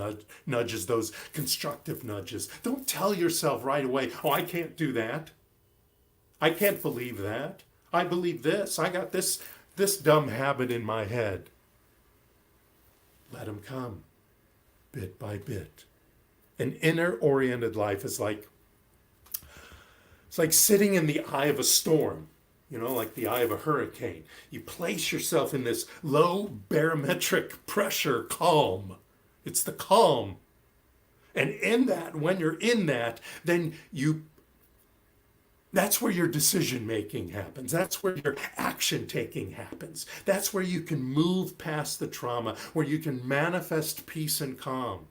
Speaker 2: nudges, those constructive nudges. Don't tell yourself right away, "Oh, I can't do that. I can't believe that. I believe this. I got this dumb habit in my head." Let them come bit by bit. An inner-oriented life is like sitting in the eye of a storm, like the eye of a hurricane. You place yourself in this low barometric pressure calm. It's the calm. And in that, when you're in that, then that's where your decision making happens. That's where your action taking happens. That's where you can move past the trauma, where you can manifest peace and calm.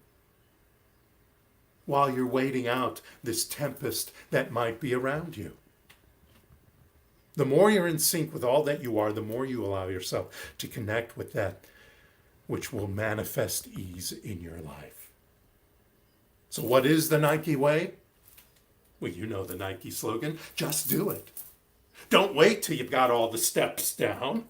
Speaker 2: while you're waiting out this tempest that might be around you. The more you're in sync with all that you are, the more you allow yourself to connect with that which will manifest ease in your life. So what is the Nike way? Well, you know the Nike slogan, just do it. Don't wait till you've got all the steps down.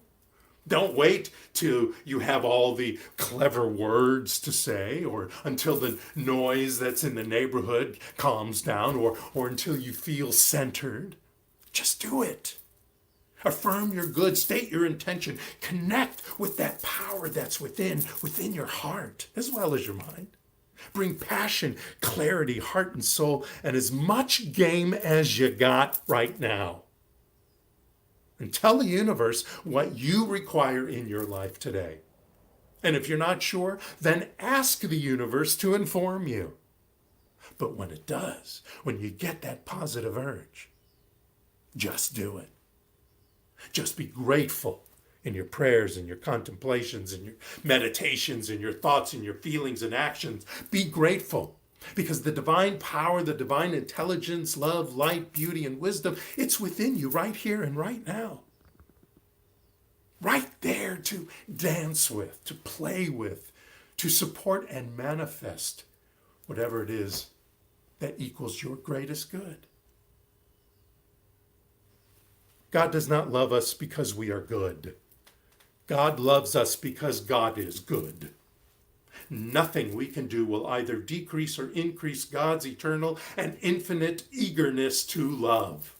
Speaker 2: Don't wait till you have all the clever words to say, or until the noise that's in the neighborhood calms down, or until you feel centered. Just do it. Affirm your good, state your intention, connect with that power that's within your heart as well as your mind. Bring passion, clarity, heart and soul, and as much game as you got right now. And tell the universe what you require in your life today. And if you're not sure, then ask the universe to inform you. But when it does, when you get that positive urge, just do it. Just be grateful in your prayers and your contemplations and your meditations and your thoughts and your feelings and actions. Be grateful because the divine power, the divine intelligence, love, light, beauty, and wisdom, it's within you right here and right now. Right there to dance with, to play with, to support and manifest whatever it is that equals your greatest good. God does not love us because we are good. God loves us because God is good. Nothing we can do will either decrease or increase God's eternal and infinite eagerness to love,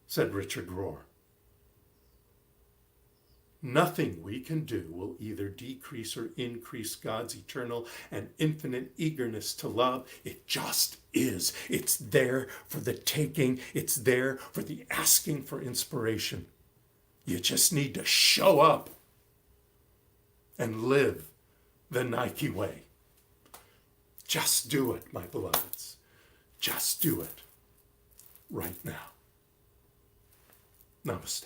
Speaker 2: said Richard Rohr. Nothing we can do will either decrease or increase God's eternal and infinite eagerness to love. It just is. It's there for the taking. It's there for the asking for inspiration. You just need to show up and live the Nike way. Just do it, my beloveds. Just do it right now. Namaste.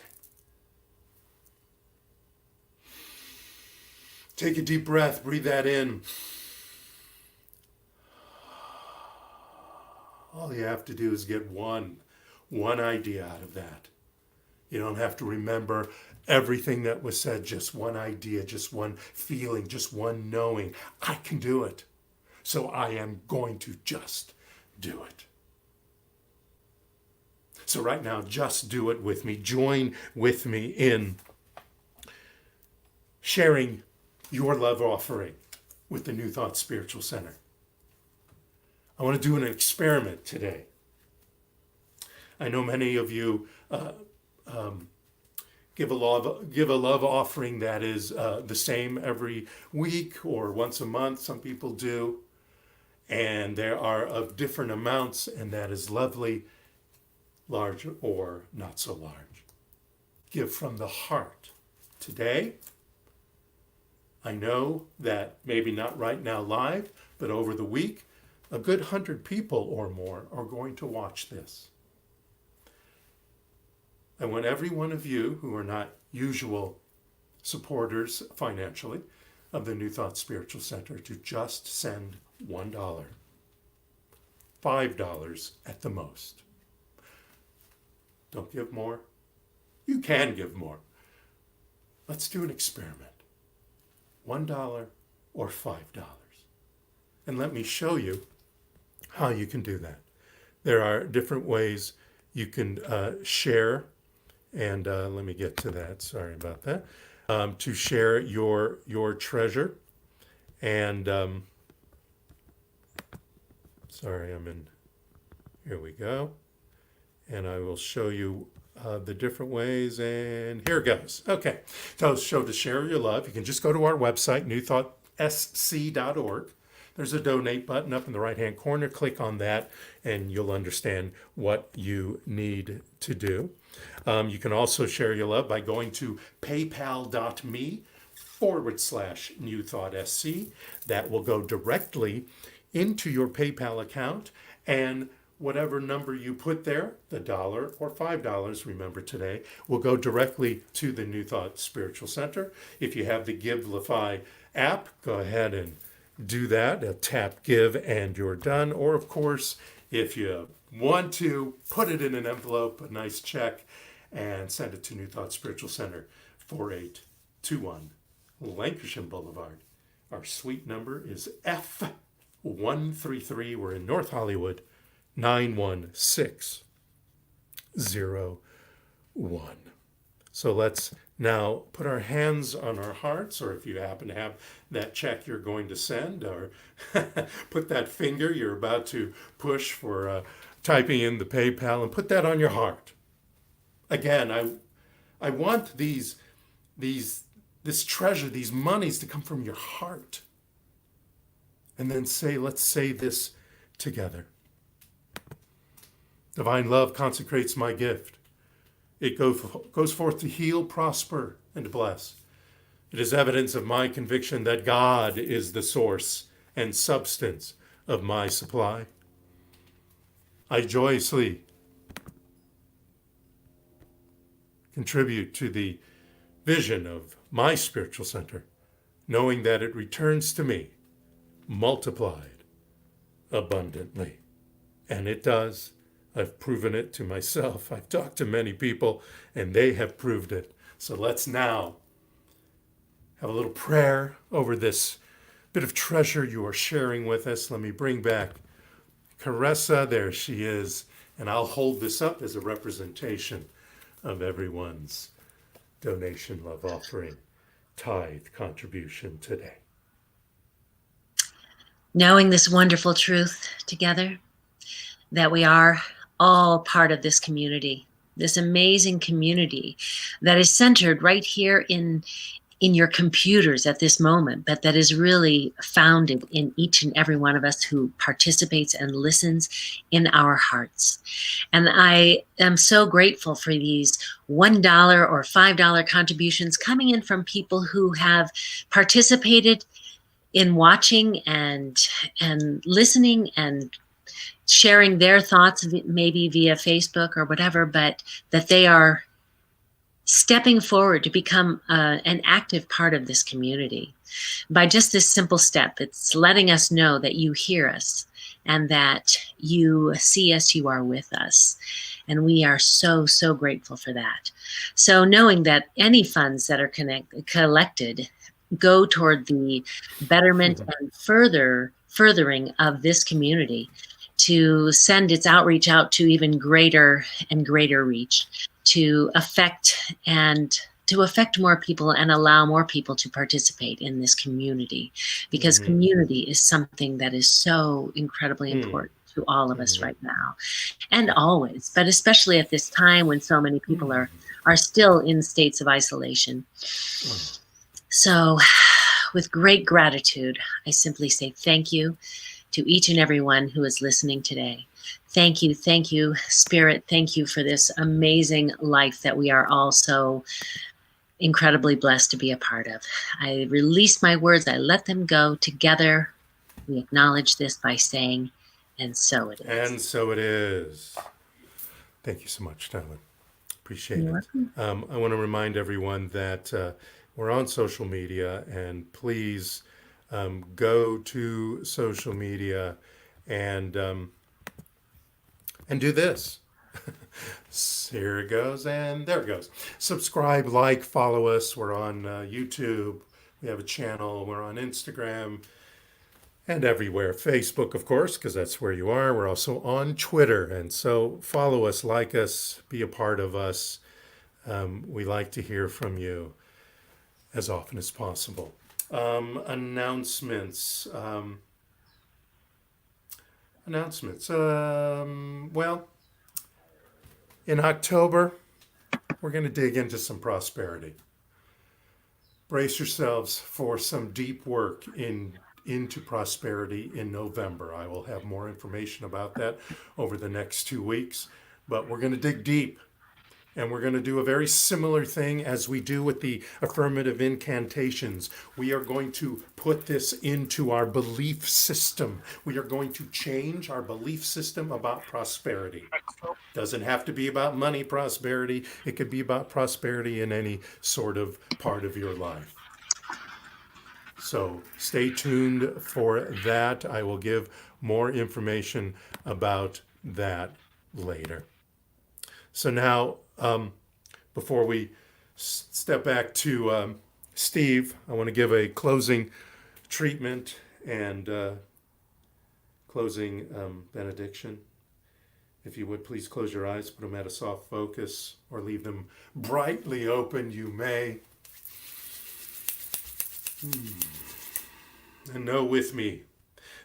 Speaker 2: Take a deep breath, breathe that in. All you have to do is get one idea out of that. You don't have to remember everything that was said, just one idea, just one feeling, just one knowing. I can do it. So I am going to just do it. So right now, just do it with me. Join with me in sharing your love offering with the New Thought Spiritual Center. I want to do an experiment today. I know many of you give a love offering that is the same every week or once a month. Some people do. And there are of different amounts, and that is lovely, large or not so large. Give from the heart. Today, I know that maybe not right now live, but over the week, a good 100 people or more are going to watch this. I want every one of you who are not usual supporters financially of the New Thought Spiritual Center to just send $1, $5 at the most. Don't give more. You can give more. Let's do an experiment. $1 or $5. And let me show you how you can do that. There are different ways you can share, and let me get to that. Sorry about that. To share your treasure. And sorry, here we go. And I will show you the different ways, and here goes. Okay, so to share your love, you can just go to our website, newthoughtsc.org. There's a donate button up in the right-hand corner. Click on that, and you'll understand what you need to do. You can also share your love by going to paypal.me/newthoughtsc. That will go directly into your PayPal account, and whatever number you put there, the $1 or $5, remember today, will go directly to the New Thought Spiritual Center. If you have the Givelify app, go ahead and do that. Tap give and you're done. Or, of course, if you want to, put it in an envelope, a nice check, and send it to New Thought Spiritual Center, 4821 Lancashire Boulevard. Our suite number is F133. We're in North Hollywood, 91601. So let's now put our hands on our hearts, or if you happen to have that check you're going to send, or put that finger you're about to push for typing in the PayPal, and put that on your heart. Again, I want this treasure, these monies to come from your heart. And then let's say this together. Divine love consecrates my gift. It goes forth to heal, prosper, and bless. It is evidence of my conviction that God is the source and substance of my supply. I joyously contribute to the vision of my spiritual center, knowing that it returns to me multiplied abundantly. And it does. I've proven it to myself. I've talked to many people, and they have proved it. So let's now have a little prayer over this bit of treasure you are sharing with us. Let me bring back Caressa. There she is. And I'll hold this up as a representation of everyone's donation, love offering, tithe contribution today.
Speaker 3: Knowing this wonderful truth together, that we are all part of this community, this amazing community that is centered right here in your computers at this moment, but that is really founded in each and every one of us who participates and listens in our hearts. And I am so grateful for these $1 or $5 contributions coming in from people who have participated in watching and listening and sharing their thoughts, maybe via Facebook or whatever, but that they are stepping forward to become an active part of this community. By just this simple step, it's letting us know that you hear us and that you see us, you are with us. And we are so, so grateful for that. So knowing that any funds that are collected go toward the betterment and furthering of this community, to send its outreach out to even greater and greater reach, to affect more people and allow more people to participate in this community, because community is something that is so incredibly important to all of us right now and always, but especially at this time when so many people are still in states of isolation. So with great gratitude, I simply say thank you to each and every one who is listening today. Thank you, Spirit. Thank you for this amazing life that we are all so incredibly blessed to be a part of. I release my words. I let them go. Together, we acknowledge this by saying, and so it is.
Speaker 2: And so it is. Thank you so much, Tyler. Appreciate it. I want to remind everyone that we're on social media, and please go to social media and do this. Here it goes, and there it goes. Subscribe, like, follow us. We're on YouTube. We have a channel. We're on Instagram and everywhere. Facebook, of course, because that's where you are. We're also on Twitter. And so follow us, like us, be a part of us. We like to hear from you as often as possible. Announcements. Well, in October, we're going to dig into some prosperity. Brace yourselves for some deep work into prosperity in November. I will have more information about that over the next 2 weeks, but we're going to dig deep. And we're going to do a very similar thing as we do with the affirmative incantations. We are going to put this into our belief system. We are going to change our belief system about prosperity. Doesn't have to be about money prosperity. It could be about prosperity in any sort of part of your life. So stay tuned for that. I will give more information about that later. So now, before we step back to Steve, I want to give a closing treatment and closing benediction. If you would, please close your eyes, put them at a soft focus, or leave them brightly open, you may. And know with me,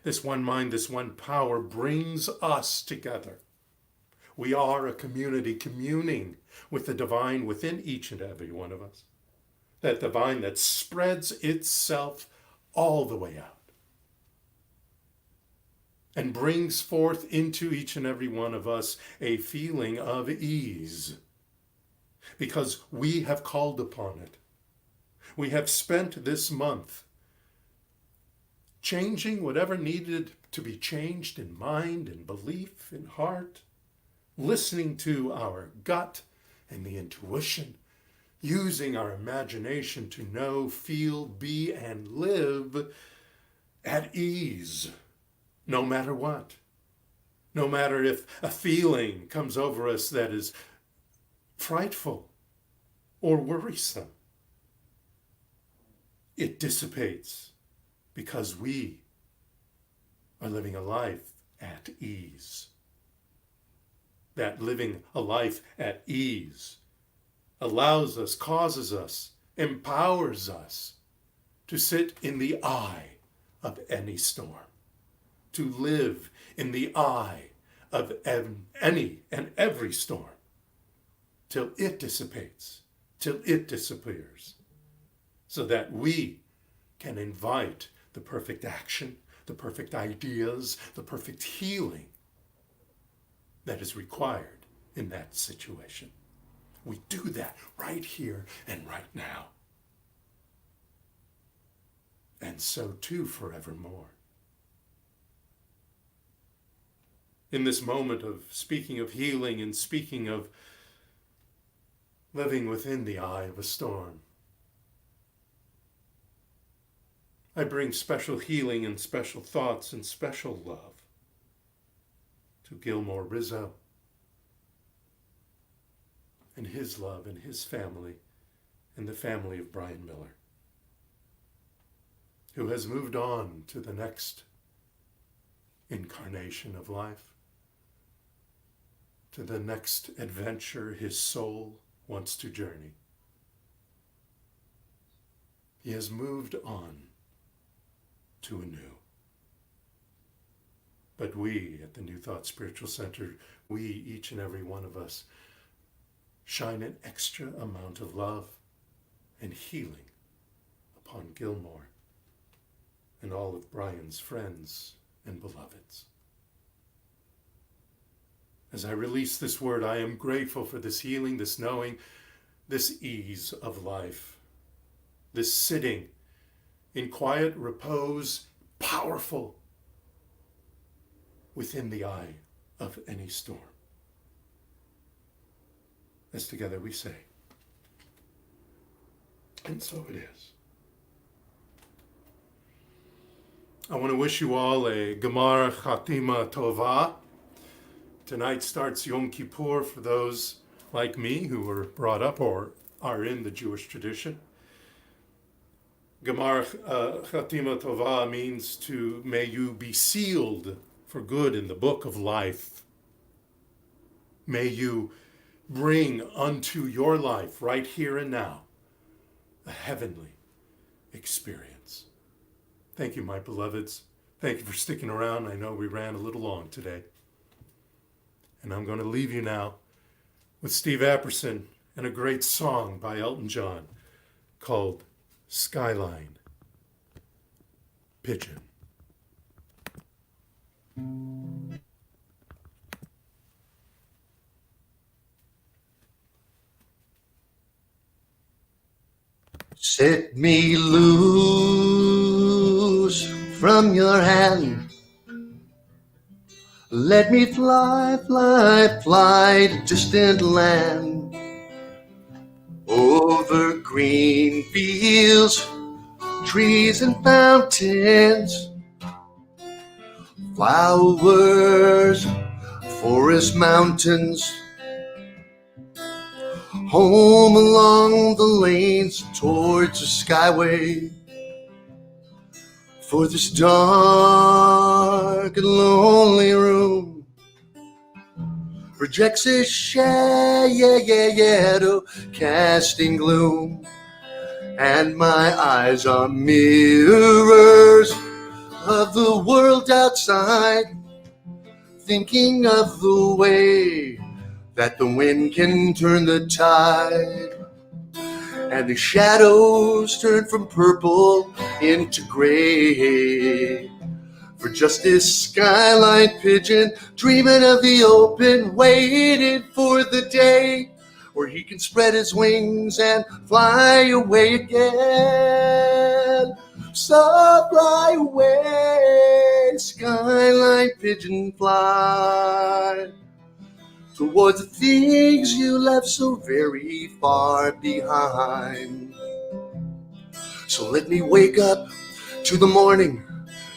Speaker 2: this one mind, this one power brings us together. We are a community communing with the divine within each and every one of us. That divine that spreads itself all the way out and brings forth into each and every one of us a feeling of ease, because we have called upon it. We have spent this month changing whatever needed to be changed in mind, in belief, in heart, listening to our gut and the intuition, using our imagination to know, feel, be, and live at ease, no matter what. No matter if a feeling comes over us that is frightful or worrisome. It dissipates because we are living a life at ease. That living a life at ease allows us, causes us, empowers us to sit in the eye of any storm, to live in the eye of any and every storm, till it dissipates, till it disappears, so that we can invite the perfect action, the perfect ideas, the perfect healing that is required in that situation. We do that right here and right now. And so too forevermore. In this moment of speaking of healing and speaking of living within the eye of a storm, I bring special healing and special thoughts and special love to Gilmore Rizzo and his love and his family and the family of Brian Miller, who has moved on to the next incarnation of life, to the next adventure his soul wants to journey. He has moved on to anew. But we at the New Thought Spiritual Center, we, each and every one of us, shine an extra amount of love and healing upon Gilmore and all of Brian's friends and beloveds. As I release this word, I am grateful for this healing, this knowing, this ease of life, this sitting in quiet repose, powerful within the eye of any storm. As together we say, and so it is. I want to wish you all a Gemar Chatima Tova. Tonight starts Yom Kippur for those like me who were brought up or are in the Jewish tradition. Gemar Chatima Tova means to, may you be sealed for good in the book of life. May you bring unto your life right here and now a heavenly experience. Thank you, my beloveds. Thank you for sticking around. I know we ran a little long today. And I'm going to leave you now with Steve Apperson and a great song by Elton John called Skyline Pigeon.
Speaker 4: Set me loose from your hand. Let me fly, fly, fly to distant land. Over green fields, trees and fountains, flowers, forest, mountains, home along the lanes towards the skyway. For this dark and lonely room projects its shadow, casting gloom, and my eyes are mirrors of the world outside, thinking of the way that the wind can turn the tide, and the shadows turn from purple into gray. For just this skyline pigeon dreaming of the open, waiting for the day where he can spread his wings and fly away again. So fly away, skyline pigeon, fly towards the things you left so very far behind. So let me wake up to the morning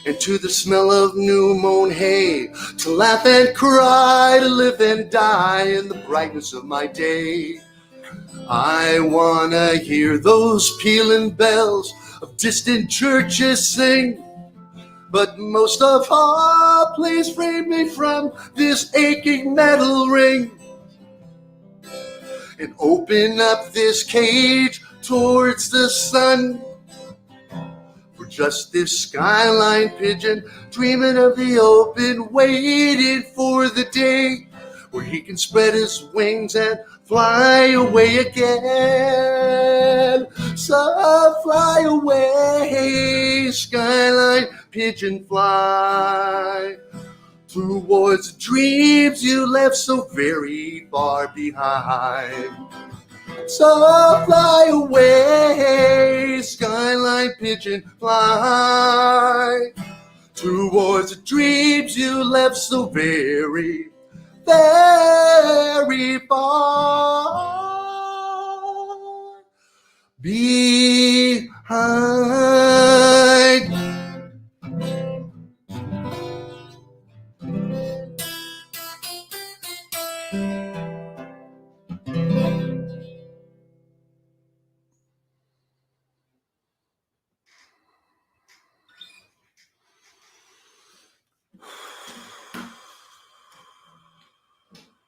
Speaker 4: and to the smell of new mown hay, to laugh and cry, to live and die in the brightness of my day. I wanna hear those pealing bells of distant churches sing, but most of all, please free me from this aching metal ring and open up this cage towards the sun. For just this skyline pigeon dreaming of the open, waiting for the day where he can spread his wings and fly away again. So fly away, skyline pigeon, fly towards the dreams you left so very far behind. So fly away, skyline pigeon, fly towards the dreams you left so very, very far behind.